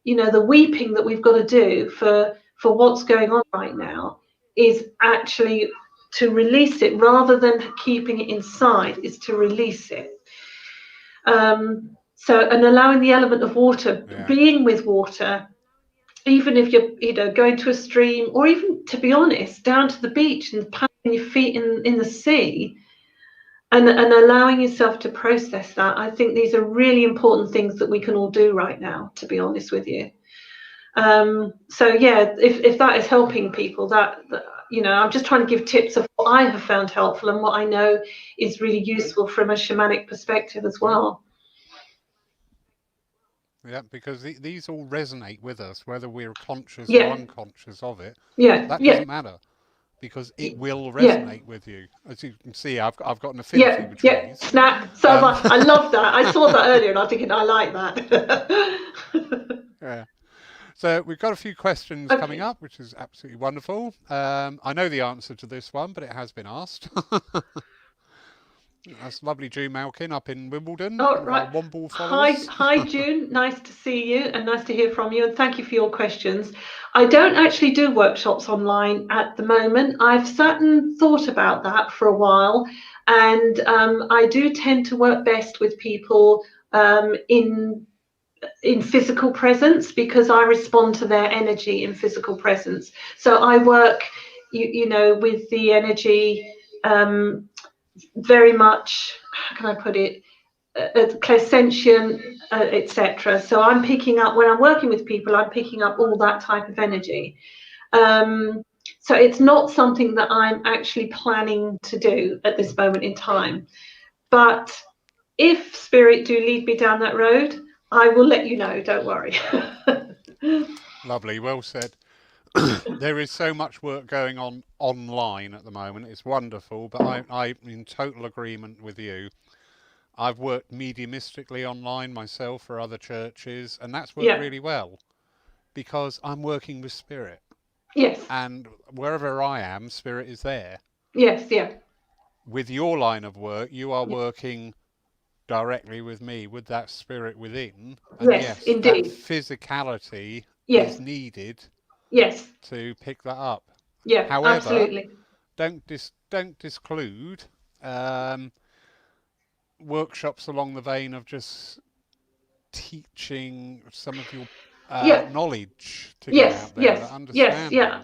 the weeping that we've got to do for what's going on right now is actually to release it, rather than keeping it inside, is to release it. And allowing the element of water, being with water, even if you're going to a stream, or even, to be honest, down to the beach and planting your feet in the sea, and allowing yourself to process that. I think these are really important things that we can all do right now, to be honest with you. So yeah, if that is helping people, that I'm just trying to give tips of what I have found helpful and what I know is really useful from a shamanic perspective as well. Yeah, because these all resonate with us, whether we're conscious or Yeah. unconscious of it. Yeah. That Yeah. doesn't matter, because it will Yeah. resonate with you. As you can see, I've got an affinity Yeah. with Yeah. trees. Snap. So I love that. I saw that earlier and I'm thinking, I like that. Yeah. So we've got a few questions coming Okay. up, which is absolutely wonderful. I know the answer to this one, but it has been asked. That's lovely June Malkin up in Wimbledon, All one of our right. Womble followers. Hi, June. Nice to see you and nice to hear from you. And thank you for your questions. I don't actually do workshops online at the moment. I've sat and thought about that for a while, and I do tend to work best with people in physical presence, because I respond to their energy in physical presence. So I work, with the energy very much. How can I put it? Clairsentient, etc. So I'm picking up, when I'm working with people, I'm picking up all that type of energy. So it's not something that I'm actually planning to do at this moment in time. But if spirit do lead me down that road, I will let you know. Don't worry. Lovely, well said. There is so much work going on online at the moment. It's wonderful, but I'm in total agreement with you. I've worked mediumistically online myself for other churches, and that's worked Yeah. really well because I'm working with spirit. Yes. And wherever I am, spirit is there. Yes. Yeah. With your line of work, you are Yeah. working directly with me, with that spirit within. And Yes, yes, that indeed. physicality is Yes. needed Yes. to pick that up. Yeah. However, Absolutely. don't disclude um, workshops along the vein of just teaching some of your Yeah. knowledge to get Yes. out there, that Yes. Yes. Yeah. understanding. Yeah,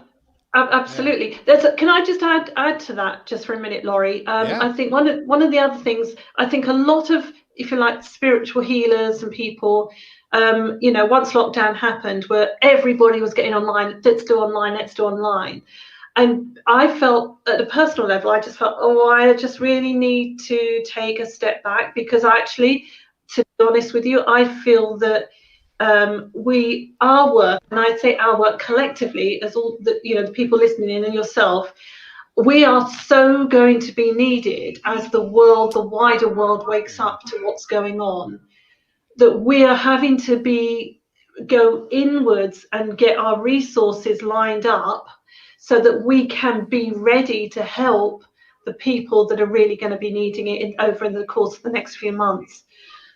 Absolutely. Can I just add to that just for a minute, Laurie? yeah, I think one of the other things, I think a lot of, if you like, spiritual healers and people, once lockdown happened, where everybody was getting online, let's do online, let's do online. And I felt at a personal level, I just felt, oh, I just really need to take a step back, because actually, to be honest with you, I feel that our work, and I'd say our work collectively, as all the people listening in and yourself, we are so going to be needed as the wider world wakes mm, up to what's going on, that we are having to go inwards and get our resources lined up so that we can be ready to help the people that are really going to be needing it over in the course of the next few months.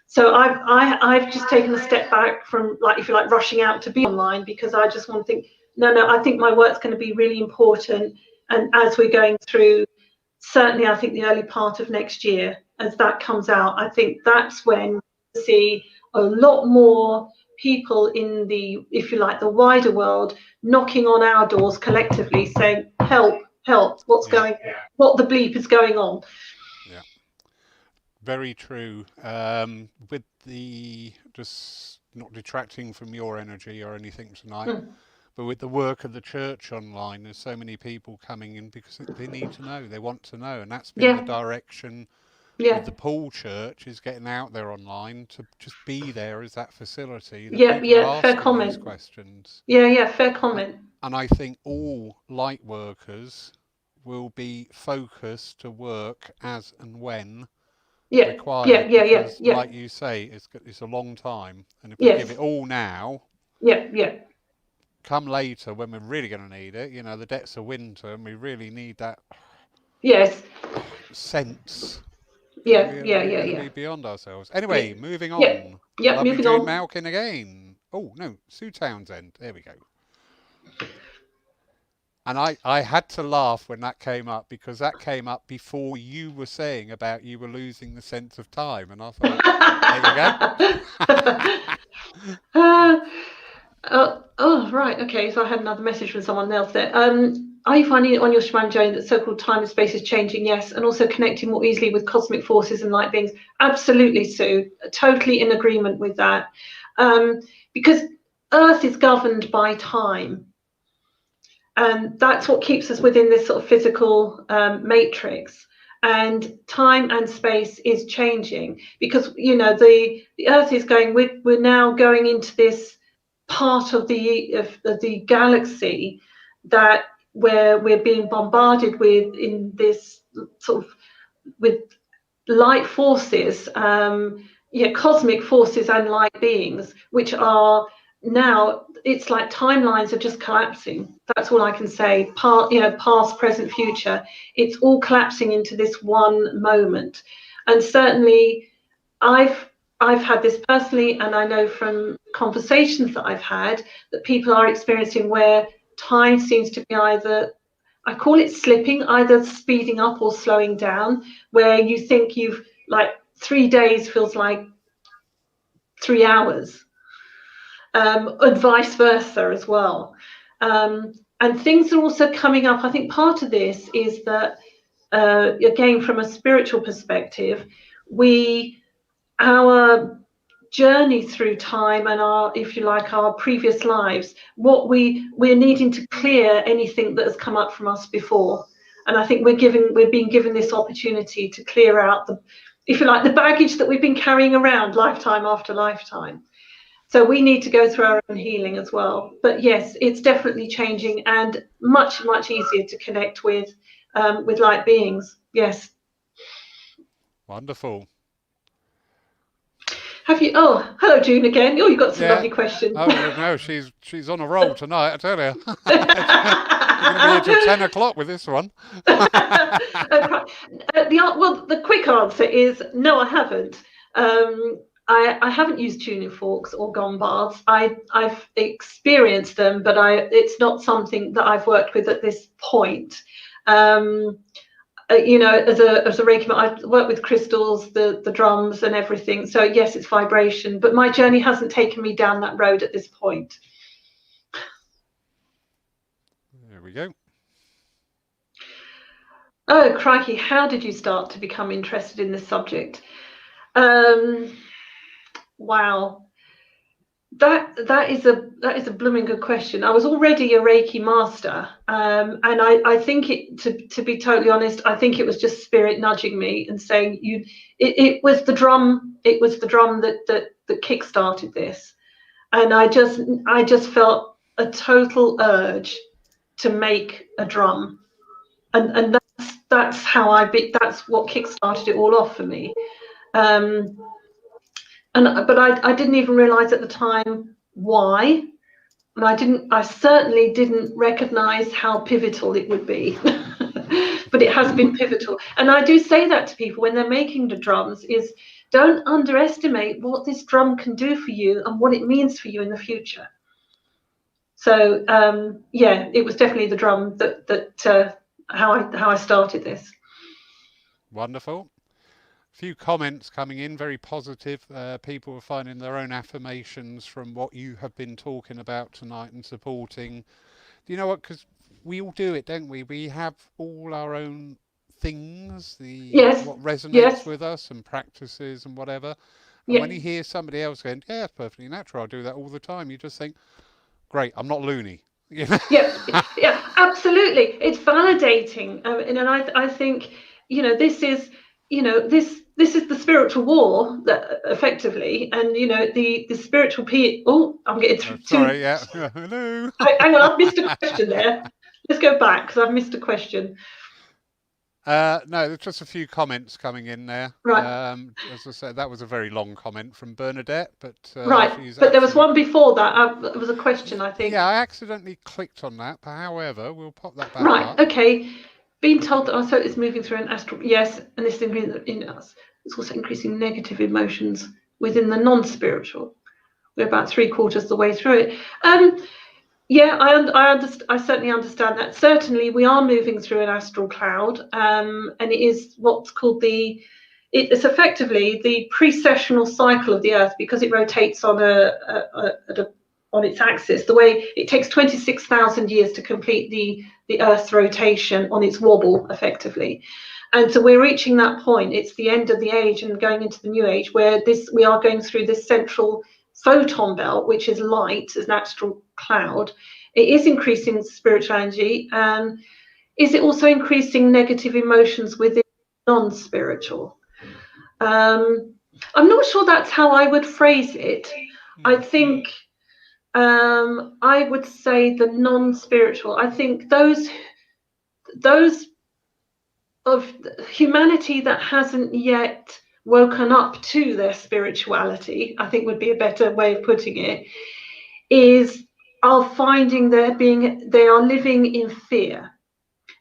So I've just taken a step back from, like, if you like, rushing out to be online, because I just want to think, no, I think my work's going to be really important. And as we're going through, certainly I think the early part of next year, as that comes out, I think that's when we see a lot more people in the, if you like, the wider world knocking on our doors collectively saying, help, help, yeah, what the bleep is going on. yeah. Very true. With the, just not detracting from your energy or anything tonight, Mm, but with the work of the church online, there's so many people coming in because they need to know, they want to know, and that's been the yeah, direction with yeah, the Paul Church, is getting out there online to just be there as that facility that yeah, people are yeah, fair asking these comment. questions. Yeah, fair Uh, comment. And I think all light workers will be focused to work as and when Yeah, required, yeah, because, yeah. like you say, it's a long time. And if we give Yes. it all now, Yeah. come later when we're really going to need it, the depths of winter, and we really need that Yes. sense that Yeah, we're yeah, going to yeah. be beyond ourselves. Yeah. Anyway, moving Yeah. on. Yeah, Lovely moving June on. Malkin again. Oh, no, Sue Townsend. There we go. And I had to laugh when that came up, because that came up before you were saying about you were losing the sense of time. And I thought, there you go. uh, oh, right. Okay. So I had another message from someone else there. Are you finding it on your shaman journey that so-called time and space is changing? Yes. And also connecting more easily with cosmic forces and light beings? Absolutely, Sue. Totally in agreement with that. Because Earth is governed by time. And that's what keeps us within this sort of physical matrix. And time and space is changing, because the Earth is going. We're now going into this part of the galaxy that where we're being bombarded with, in this sort of, with light forces, cosmic forces and light beings, which are now, it's like timelines are just collapsing. That's all I can say. Past, present, future. It's all collapsing into this one moment. And certainly, I've I've had this personally, and I know from conversations that I've had that people are experiencing where time seems to be either, I call it slipping, either speeding up or slowing down, where you think you've, like, 3 days feels like 3 hours, and vice versa as well. And things are also coming up. I think part of this is that, again, from a spiritual perspective, our journey through time and our, if you like, our previous lives, we're needing to clear anything that has come up from us before. And I think we're being given this opportunity to clear out the, if you like, the baggage that we've been carrying around lifetime after lifetime. So we need to go through our own healing as well. But yes, it's definitely changing, and much, much easier to connect with light beings. Yes. Wonderful. Have you? Oh, hello, June again. Oh, you've got some Yeah. lovely questions. Oh no, she's on a roll tonight. I tell you, you're going to be here till 10 o'clock with this one. The quick answer is no, I haven't. I haven't used tuning forks or gong bars. I've experienced them, but it's not something that I've worked with at this point. Um, as a Reiki, I've worked with crystals, the drums, and everything. So yes, it's vibration, but my journey hasn't taken me down that road at this point. There we go. Oh, crikey! How did you start to become interested in this subject? Wow. That is a blooming good question. I was already a Reiki master, and I think to be totally honest, I think it was just spirit nudging me and saying it was the drum that kick-started this, and I just felt a total urge to make a drum, and that's that's what kick-started it all off for me. But I didn't even realize at the time why, and I certainly didn't recognize how pivotal it would be. But it has been pivotal, and I do say that to people when they're making the drums: is don't underestimate what this drum can do for you and what it means for you in the future. So yeah, it was definitely the drum that how I started this. Wonderful. Few comments coming in, very positive. People are finding their own affirmations from what you have been talking about tonight and supporting. Do you know what? Because we all do it, don't we? We have all our own things, Yes, what resonates yes, with us and practices and whatever. And yeah. when you hear somebody else going, "Yeah, it's perfectly natural. I do that all the time," you just think, "Great, I'm not loony." You know? Yeah, yeah, absolutely. It's validating, and I think this is this is the spiritual war that effectively, and the spiritual Oh, I'm getting Oh, too. sorry, yeah. Hello. Hang on, I've missed a question there. Let's go back because I've missed a question. No, there's just a few comments coming in there. Right, As I said, that was a very long comment from Bernadette, but right. she's But there was absolutely. one before that. There was a question, I Yeah, think. I accidentally clicked on that, but however, we'll pop that back Right. up. Okay. Being told that our soul is moving through an astral, yes, and this is in us. It's also increasing negative emotions within the non-spiritual. We're about three-quarters of the way through it. Yeah, I certainly understand that. Certainly, we are moving through an astral cloud, and it is what's called it's effectively the precessional cycle of the Earth because it rotates on on its axis. The way it takes 26,000 years to complete the Earth's rotation on its wobble, effectively. And so we're reaching that point. It's the end of the age and going into the new age where we are going through this central photon belt, which is light as an astral cloud. It is increasing spiritual energy. Is it also increasing negative emotions within non-spiritual? I'm not sure that's how I would phrase it. I think I would say the non-spiritual. I think those of humanity that hasn't yet woken up to their spirituality, I think would be a better way of putting it, are finding they are living in fear.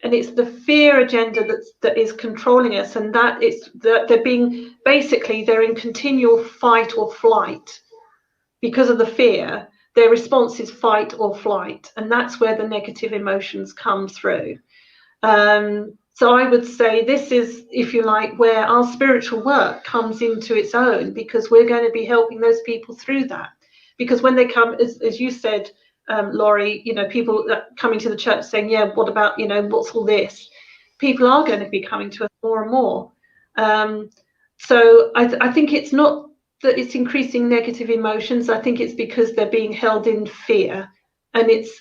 And it's the fear agenda that is controlling us, and that it's that they're in continual fight or flight because of the fear. Their response is fight or flight, and that's where the negative emotions come through. So I would say this is, if you like, where our spiritual work comes into its own, because we're going to be helping those people through that. Because when they come, as you said, Laurie, people coming to the church saying, yeah, what about, what's all this? People are going to be coming to us more and more. So I think it's not that it's increasing negative emotions. I think it's because they're being held in fear. And it's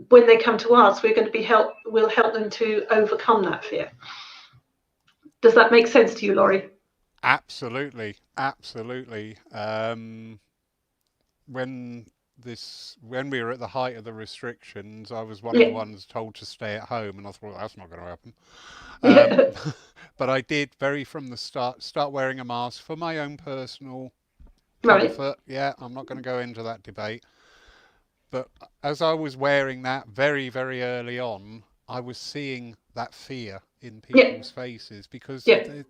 when they come to us, we'll help them to overcome that fear. Does that make sense to you, Laurie? Absolutely, absolutely. When when we were at the height of the restrictions, I was one of the Yeah. ones told to stay at home, and I thought, well, that's not going to happen. Yeah. But I did very from the start wearing a mask for my own personal Right. comfort. Yeah, I'm not going to go into that debate. But as I was wearing that very, very early on, I was seeing that fear in Yeah. people's faces because Yeah.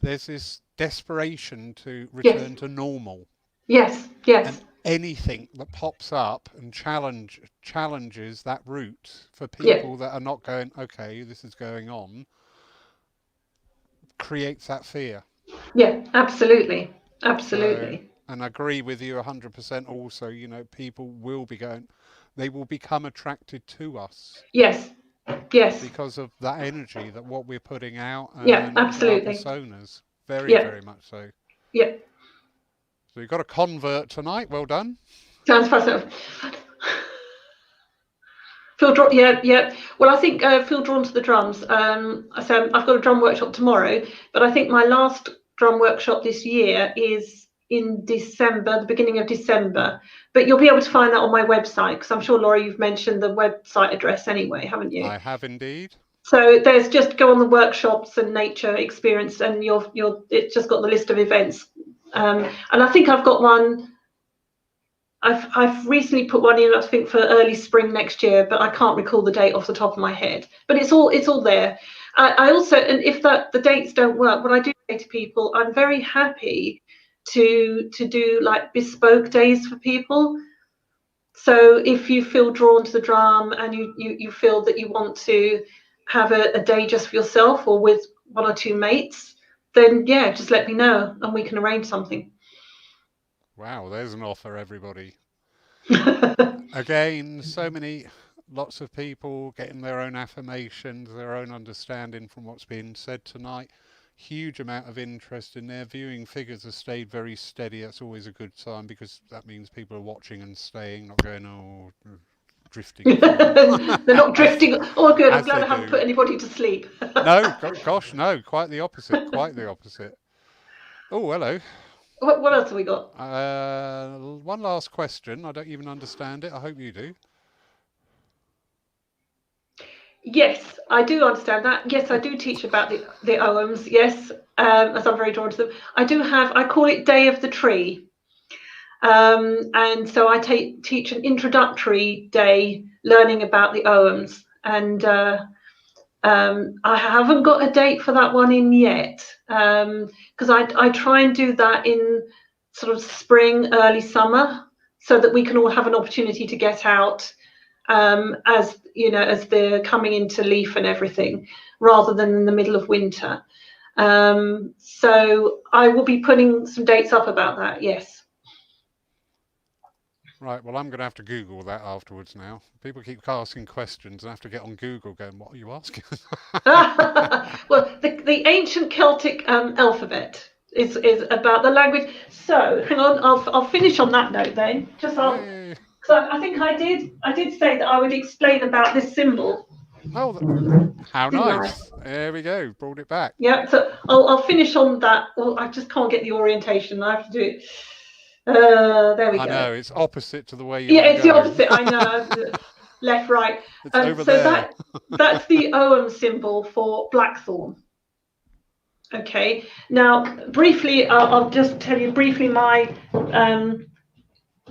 there's this desperation to Yes. return to normal. Yes. Yes. And anything that pops up and challenges that route for Yeah. people that are not going, okay, this is going on, creates that fear. Yeah. Absolutely. So, Absolutely. and I agree with you 100% also, people will be going, they will become attracted to us Yes. Yes. because of that energy, that what we're putting out Yeah. and our Absolutely. personas. Very, Yeah. very much so. Yeah. So you've got a convert tonight. Well done. Sounds fascinating. Yeah, yeah. Well, I think feel drawn to the drums. So I've got a drum workshop tomorrow, but I think my last drum workshop this year is in December, the beginning of December. But you'll be able to find that on my website, because I'm sure, Laura, you've mentioned the website address anyway, haven't you? I have indeed. So there's just go on the workshops and nature experience, and it's just got the list of events. And I think I've got one. I've recently put one in, I think, for early spring next year, but I can't recall the date off the top of my head. But it's all there. I also, and if the dates don't work, what I do say to people, I'm very happy to do like bespoke days for people. So if you feel drawn to the drum and you feel that you want to have a day just for yourself or with one or two mates, then yeah, just let me know and we can arrange something. Wow, there's an offer, everybody. Again, lots of people getting their own affirmations, their own understanding from what's been said tonight. Huge amount of interest in there. Viewing figures have stayed very steady. That's always a good sign because that means people are watching and staying, not going, oh, drifting through. They're not as, drifting. Oh, good. I'm as glad they I haven't do. put anybody to sleep. No, gosh, no, quite the opposite. Quite the opposite. Oh, hello. What else have we got? One last question. I don't even understand it. I hope you do. Yes, I do understand that. Yes, I do teach about the OMs. Yes, as I'm very drawn to them. I call it Day of the Tree. And so I teach an introductory day learning about the OMs. And I haven't got a date for that one in yet, because I try and do that in sort of spring, early summer, so that we can all have an opportunity to get out, as as they're coming into leaf and everything, rather than in the middle of winter. So I will be putting some dates up about that. Yes. Right, well, I'm going to have to Google that afterwards now. People keep asking questions and I have to get on Google going, what are you asking? Well, the ancient Celtic alphabet is about the language. So hang on, I'll finish on that note then. Yay! Because I think I did say that I would explain about this symbol, Oh, how didn't I? nice. There we go. Brought it back. Yeah. So I'll finish on that. Well, I just can't get the orientation. I have to do it. There we I go. know, it's opposite to the way you Yeah, want to it's the go. opposite. I know. Left, right. It's over So there. that's the OM symbol for Blackthorne. Okay. Now, briefly, I'll just tell you briefly my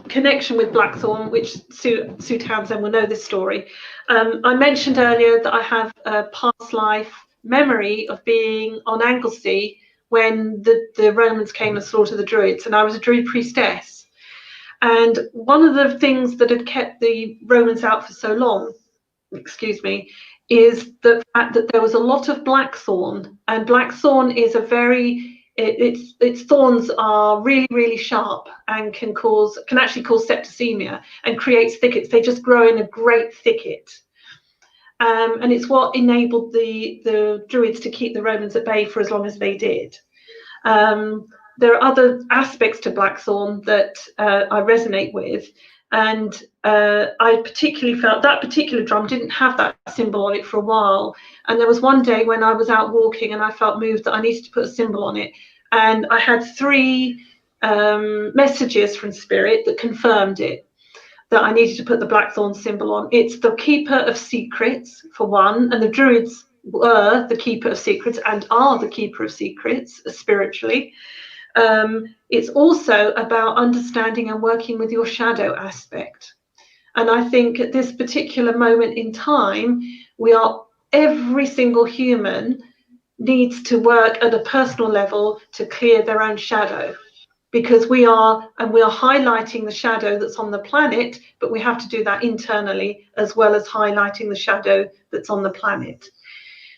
connection with Blackthorne, which Sue Townsend will know this story. I mentioned earlier that I have a past life memory of being on Anglesey when the Romans came and slaughtered the Druids, and I was a Druid priestess. And one of the things that had kept the Romans out for so long, excuse me, is the fact that there was a lot of blackthorn, and blackthorn is its thorns are really, really sharp and can actually cause septicemia and creates thickets. They just grow in a great thicket. And it's what enabled the Druids to keep the Romans at bay for as long as they did. There are other aspects to blackthorn that I resonate with, and I particularly felt that particular drum didn't have that symbol on it for a while. And there was one day when I was out walking and I felt moved that I needed to put a symbol on it, and I had three messages from Spirit that confirmed it, that I needed to put the blackthorn symbol on. It's the keeper of secrets, for one, and the Druids were the keeper of secrets and are the keeper of secrets spiritually. It's also about understanding and working with your shadow aspect. And I think at this particular moment in time, every single human needs to work at a personal level to clear their own shadow, because we are highlighting the shadow that's on the planet, but we have to do that internally as well as highlighting the shadow that's on the planet.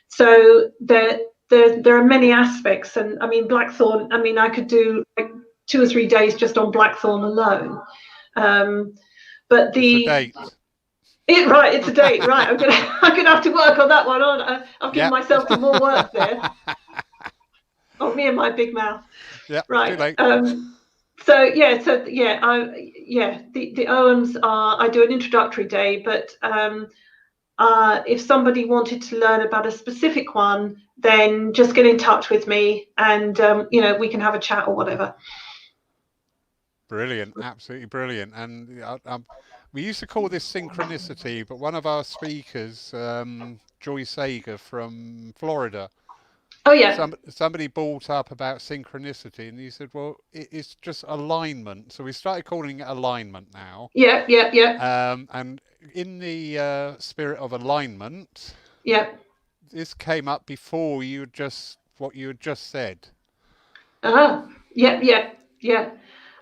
So there are many aspects, and I mean Blackthorne. I mean, I could do like 2 or 3 days just on Blackthorne alone. But it's a date. Right, it's a date. Right, I'm gonna have to work on that one. I've given myself some more work there. Oh, me and my big mouth. Yeah, right. too late. The OMs are. I do an introductory day, but if somebody wanted to learn about a specific one, then just get in touch with me, and we can have a chat or whatever. Brilliant, absolutely brilliant. And we used to call this synchronicity, but one of our speakers, Joy Sager from Florida, oh yeah, somebody brought up about synchronicity, and he said, well, it's just alignment. So we started calling it alignment now. Yeah. And in the spirit of alignment, Yeah. this came up before what you had just said. Yeah.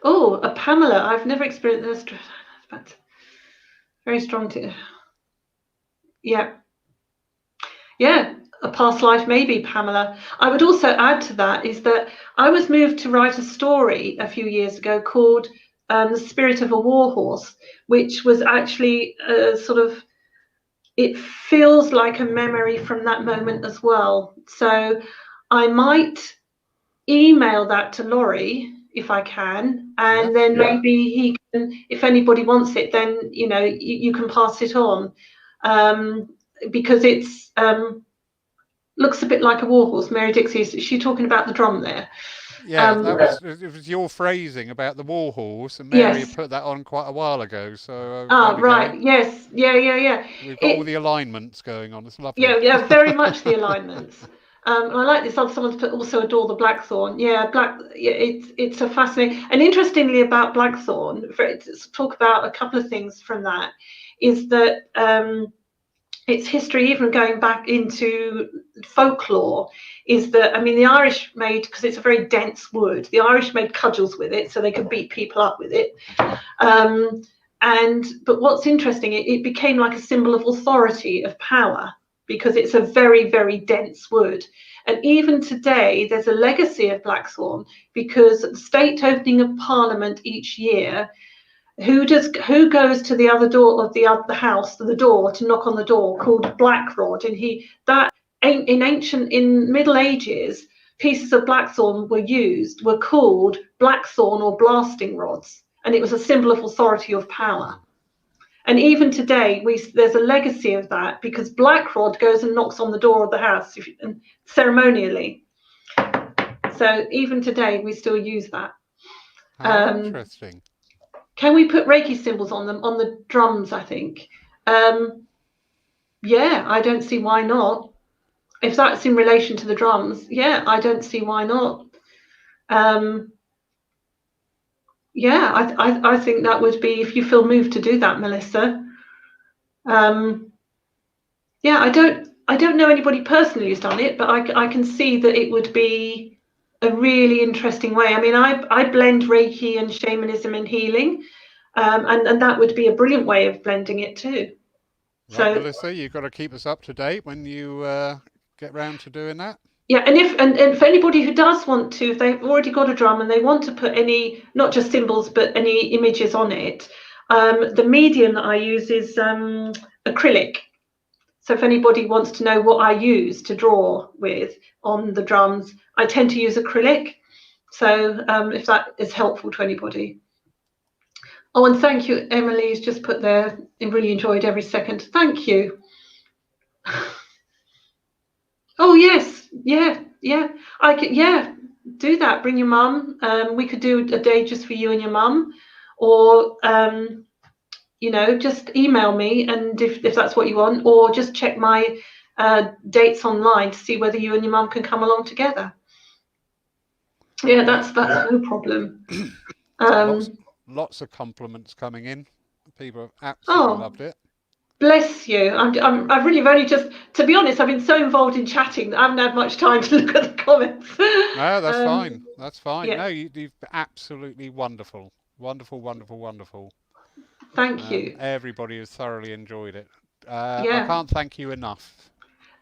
Oh, a Pamela. I've never experienced this, but very strong. Yeah. A past life, maybe, Pamela. I would also add to that is that I was moved to write a story a few years ago called The Spirit of a Warhorse, which was actually it feels like a memory from that moment as well. So I might email that to Laurie if I can, and then maybe he can, if anybody wants it, then you can pass it on, because it's looks a bit like a warhorse. Mary Dixie, is she talking about the drum there? Yeah, it was your phrasing about the warhorse, and Mary had put that on quite a while ago. So right, go. Yes, yeah. We've got all the alignments going on. It's lovely. Yeah, very much the alignments. I like this. Someone's put also adore the Blackthorne. It's a fascinating, and interestingly about Blackthorne, to talk about a couple of things from that, is that its history, even going back into folklore, is that, I mean, the Irish made, because it's a very dense wood, the Irish made cudgels with it so they could beat people up with it. But what's interesting, it became like a symbol of authority, of power, because it's a very, very dense wood. And even today, there's a legacy of Blackthorne, because at the state opening of Parliament each year, who goes to the other door of the house, to the door, to knock on the door, called Blackrod, and in Middle Ages, pieces of blackthorn were called blackthorn or blasting rods, and it was a symbol of authority, of power. And even today, there's a legacy of that, because Blackrod goes and knocks on the door of the house ceremonially. So even today, we still use that. Interesting. Can we put Reiki symbols on them, on the drums, I think? I don't see why not. If that's in relation to the drums, I don't see why not. I think that would be, if you feel moved to do that, Melissa. I don't know anybody personally who's done it, but I can see that it would be a really interesting way. I mean, I blend Reiki and shamanism and healing. And that would be a brilliant way of blending it too. Right, so, Melissa, you've got to keep us up to date when you get round to doing that. Yeah, and if anybody who does want to, if they've already got a drum and they want to put any, not just symbols, but any images on it, the medium that I use is acrylic. So if anybody wants to know what I use to draw with on the drums, I tend to use acrylic. So if that is helpful to anybody. Oh, and thank you, Emily's just put there. I really enjoyed every second. Thank you. Oh yes, yeah. I could, do that. Bring your mum. We could do a day just for you and your mum, or just email me, and if that's what you want, or just check my dates online to see whether you and your mum can come along together. Yeah, that's no problem. lots Um, lots of compliments coming in. People have absolutely oh, loved it. bless you. I've really only just, to be honest, I've been so involved in chatting that I haven't had much time to look at the comments. No, that's fine. That's fine. Yeah, No, you've absolutely wonderful, wonderful, wonderful, wonderful. thank you. Everybody has thoroughly enjoyed it. I Yeah, can't thank you enough.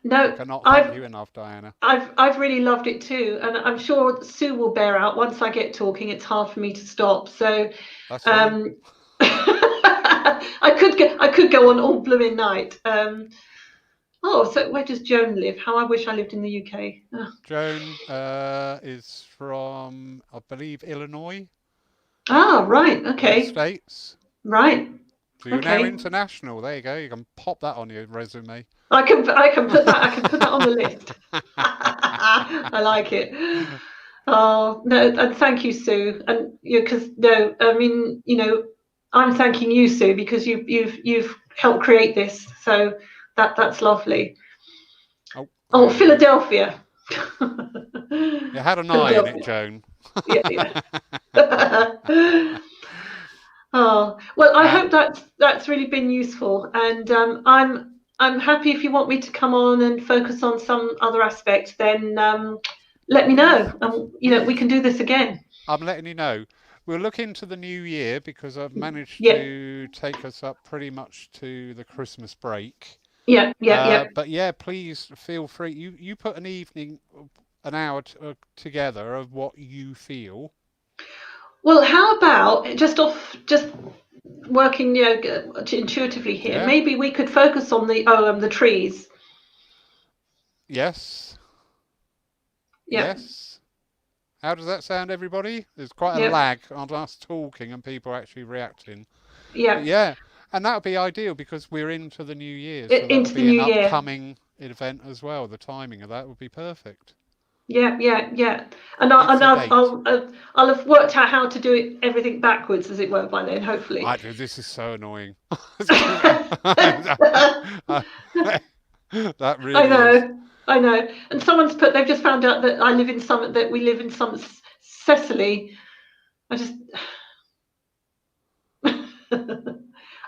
I no, cannot thank I've you enough, Diana. I've really loved it too, and I'm sure Sue will bear out. Once I get talking, it's hard for me to stop. So, That's fine. um, I could go on all blooming night. Oh, so where does Joan live? How I wish I lived in the UK. Oh. Joan is from, I believe, Illinois Ah, right. in the Okay. States. Right. So you're now Okay. international. There you go. You can pop that on your resume. I can put that on the list. I like it. Oh no, and thank you, Sue. And you, because no, I mean, I'm thanking you, Sue, because you've helped create this. So that's lovely. Oh, Oh, hang on. Philadelphia. It had an eye in it, Philadelphia. Joan. Yeah, yeah. Oh, well, I uh, hope that's really been useful, and I'm happy if you want me to come on and focus on some other aspect, then let me please, know, and we please. can do this again. I'm letting you know. We'll look into the new year because I've managed Yeah, to take us up pretty much to the Christmas break. yeah, yeah, yeah. But yeah, please feel free. You put an evening, an hour together of what you feel. Well, how about just working, intuitively here? Yeah. Maybe we could focus on the trees. Yes. Yeah, Yes. How does that sound, everybody? There's quite a yeah, lag on us talking and people actually reacting. But yeah. yeah, and that would be ideal because we're into the new year, so that would Into the be an new year. upcoming event as well. The timing of that would be perfect. Yeah, yeah, yeah. It's a date. I'll have worked out how to do it everything backwards, as it were, by then, hopefully. This is so annoying. that I really is. know, I know. And they've just found out that we live in some Cecily. I just,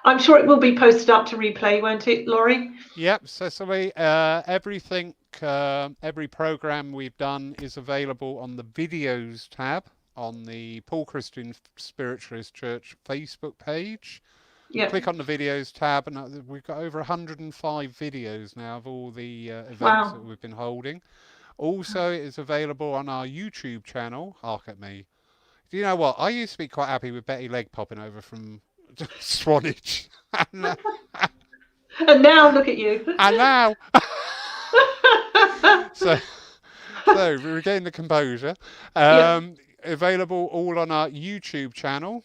I'm sure it will be posted up to replay, won't it, Laurie? Yep, Cecily. Everything, every program we've done is available on the videos tab on the Paul Christian Spiritualist Church Facebook page. Yeah. Click on the videos tab, and we've got over 105 videos now of all the events that Wow. we've been holding. Also, it is available on our YouTube channel. Hark at me. Do you know what? I used to be quite happy with Betty Leg popping over from Swanage. And now look at you. And now, so so regain the composure. Yep. Available all on our YouTube channel,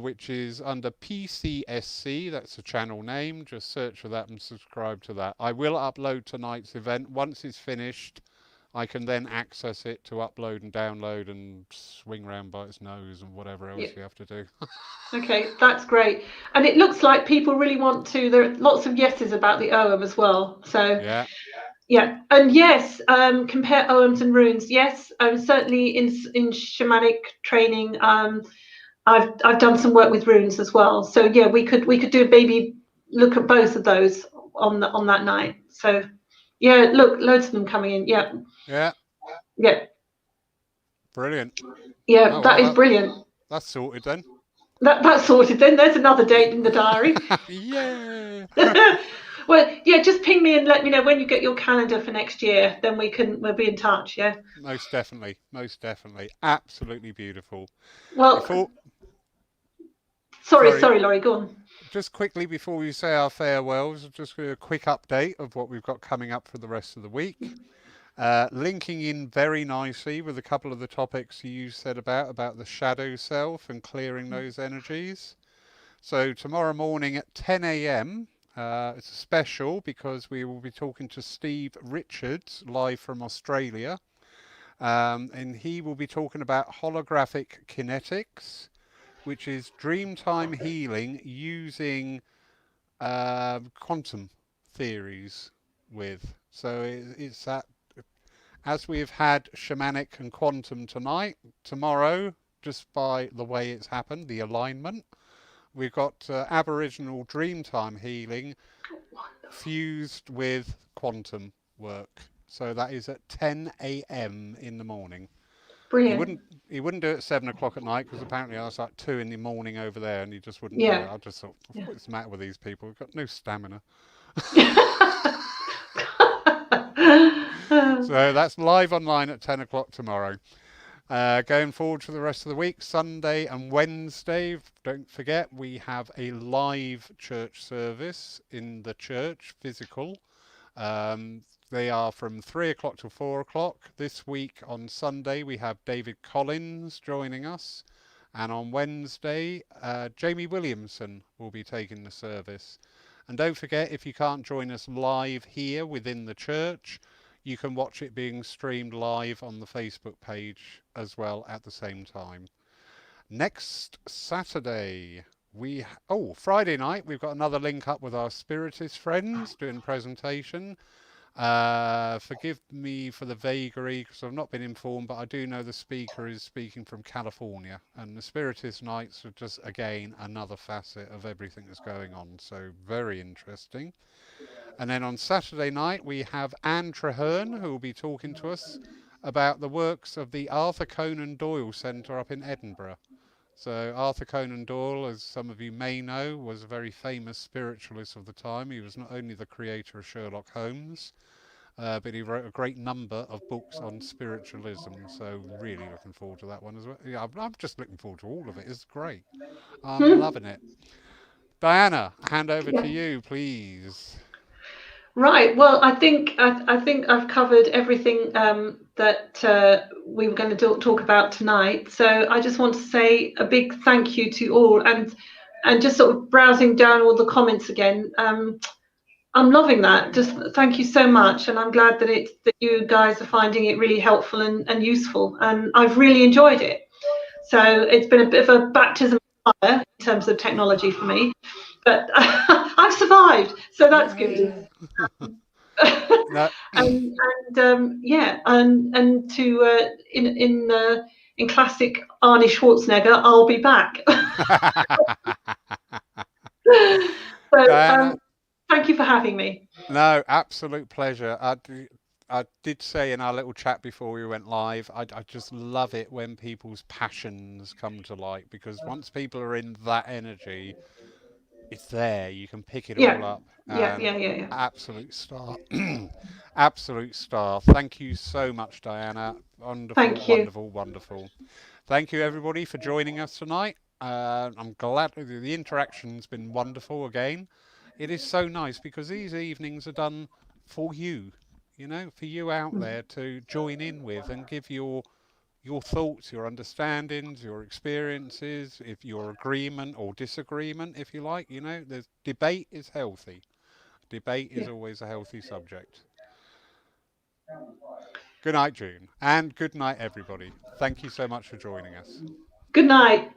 which is under PCSC. That's the channel name. Just search for that and subscribe to that. I will upload tonight's event once it's finished. I can then access it to upload and download and swing round by its nose and whatever else Yep. you have to do. Okay, that's great. And it looks like people really want to. There are lots of yeses about the OM as well. So Yeah. yeah, and yes, compare OMs and runes. Yes, certainly in shamanic training, I've done some work with runes as well. So yeah, we could do maybe look at both of those on that night. So yeah, look, loads of them coming in. Yeah, Yeah. yeah, Brilliant. yeah. Oh That well, is brilliant. that's sorted then. That's sorted. Then there's another date in the diary. Yeah. Well, yeah, just ping me and let me know when you get your calendar for next year. Then we'll be in touch. Yeah. Most definitely. Most definitely. Absolutely beautiful. Well, Before, sorry, sorry, sorry, Laurie, go on. just quickly before we say our farewells, just a quick update of what we've got coming up for the rest of the week. Linking in very nicely with a couple of the topics you said about the shadow self and clearing those energies. So tomorrow morning at 10 a.m. It's a special because we will be talking to Steve Richards live from Australia, and he will be talking about holographic kinetics, which is dreamtime healing using quantum theories with. So it's that As we've had shamanic and quantum tonight, tomorrow, just by the way it's happened, the alignment, we've got Aboriginal Dreamtime healing fused with quantum work. So that is at 10 a.m. in the morning. He Brilliant. wouldn't he wouldn't do it at 7 o'clock at night because apparently I was like 2 in the morning over there and he just wouldn't do it. Yeah. I just thought, Yeah. what's the matter with these people? We've got no stamina. So that's live online at 10 o'clock tomorrow. Going forward for the rest of the week, Sunday and Wednesday, don't forget we have a live church service in the church, physical. They are from 3 o'clock to 4 o'clock. This week on Sunday, we have David Collins joining us. And on Wednesday, Jamie Williamson will be taking the service. And don't forget, if you can't join us live here within the church, you can watch it being streamed live on the Facebook page as well at the same time. Next Saturday, Friday night, we've got another link up with our Spiritist friends doing a presentation. Forgive me for the vagary because I've not been informed, but I do know the speaker is speaking from California. And the Spiritist nights are just, again, another facet of everything that's going on. So very interesting. And then on Saturday night, we have Anne Treherne, who will be talking to us about the works of the Arthur Conan Doyle Centre up in Edinburgh. So Arthur Conan Doyle, as some of you may know, was a very famous spiritualist of the time. He was not only the creator of Sherlock Holmes, but he wrote a great number of books on spiritualism. So really looking forward to that one as well. Yeah, I'm just looking forward to all of it. It's great. I'm loving it. Diana, hand over to you, please. Right. Well, I think I've covered everything that we were going to talk about tonight. So I just want to say a big thank you to all, and just sort of browsing down all the comments again. I'm loving that. Just thank you so much, and I'm glad that you guys are finding it really helpful and useful, and I've really enjoyed it. So it's been a bit of a baptism of fire in terms of technology for me, but I've survived, so that's good. No. Yeah, and to in classic Arnie Schwarzenegger, I'll be back. So Diana, thank you for having me. no, absolute pleasure. I did say in our little chat before we went live, I just love it when people's passions come to light because once people are in that energy, it's there. You can pick it all Yeah, up. yeah, And yeah, yeah, yeah. absolute star. Absolute star. Thank you so much, Diana. Wonderful, Thank you. wonderful, wonderful. Thank you, everybody, for joining us tonight. I'm glad the interaction's been wonderful again. It is so nice because these evenings are done for you, for you out there to join in with and give your thoughts, your understandings, your experiences, if your agreement or disagreement, if you like. The debate is healthy. Debate is Yeah. always a healthy subject. Good night, June, and good night, everybody. Thank you so much for joining us. Good night.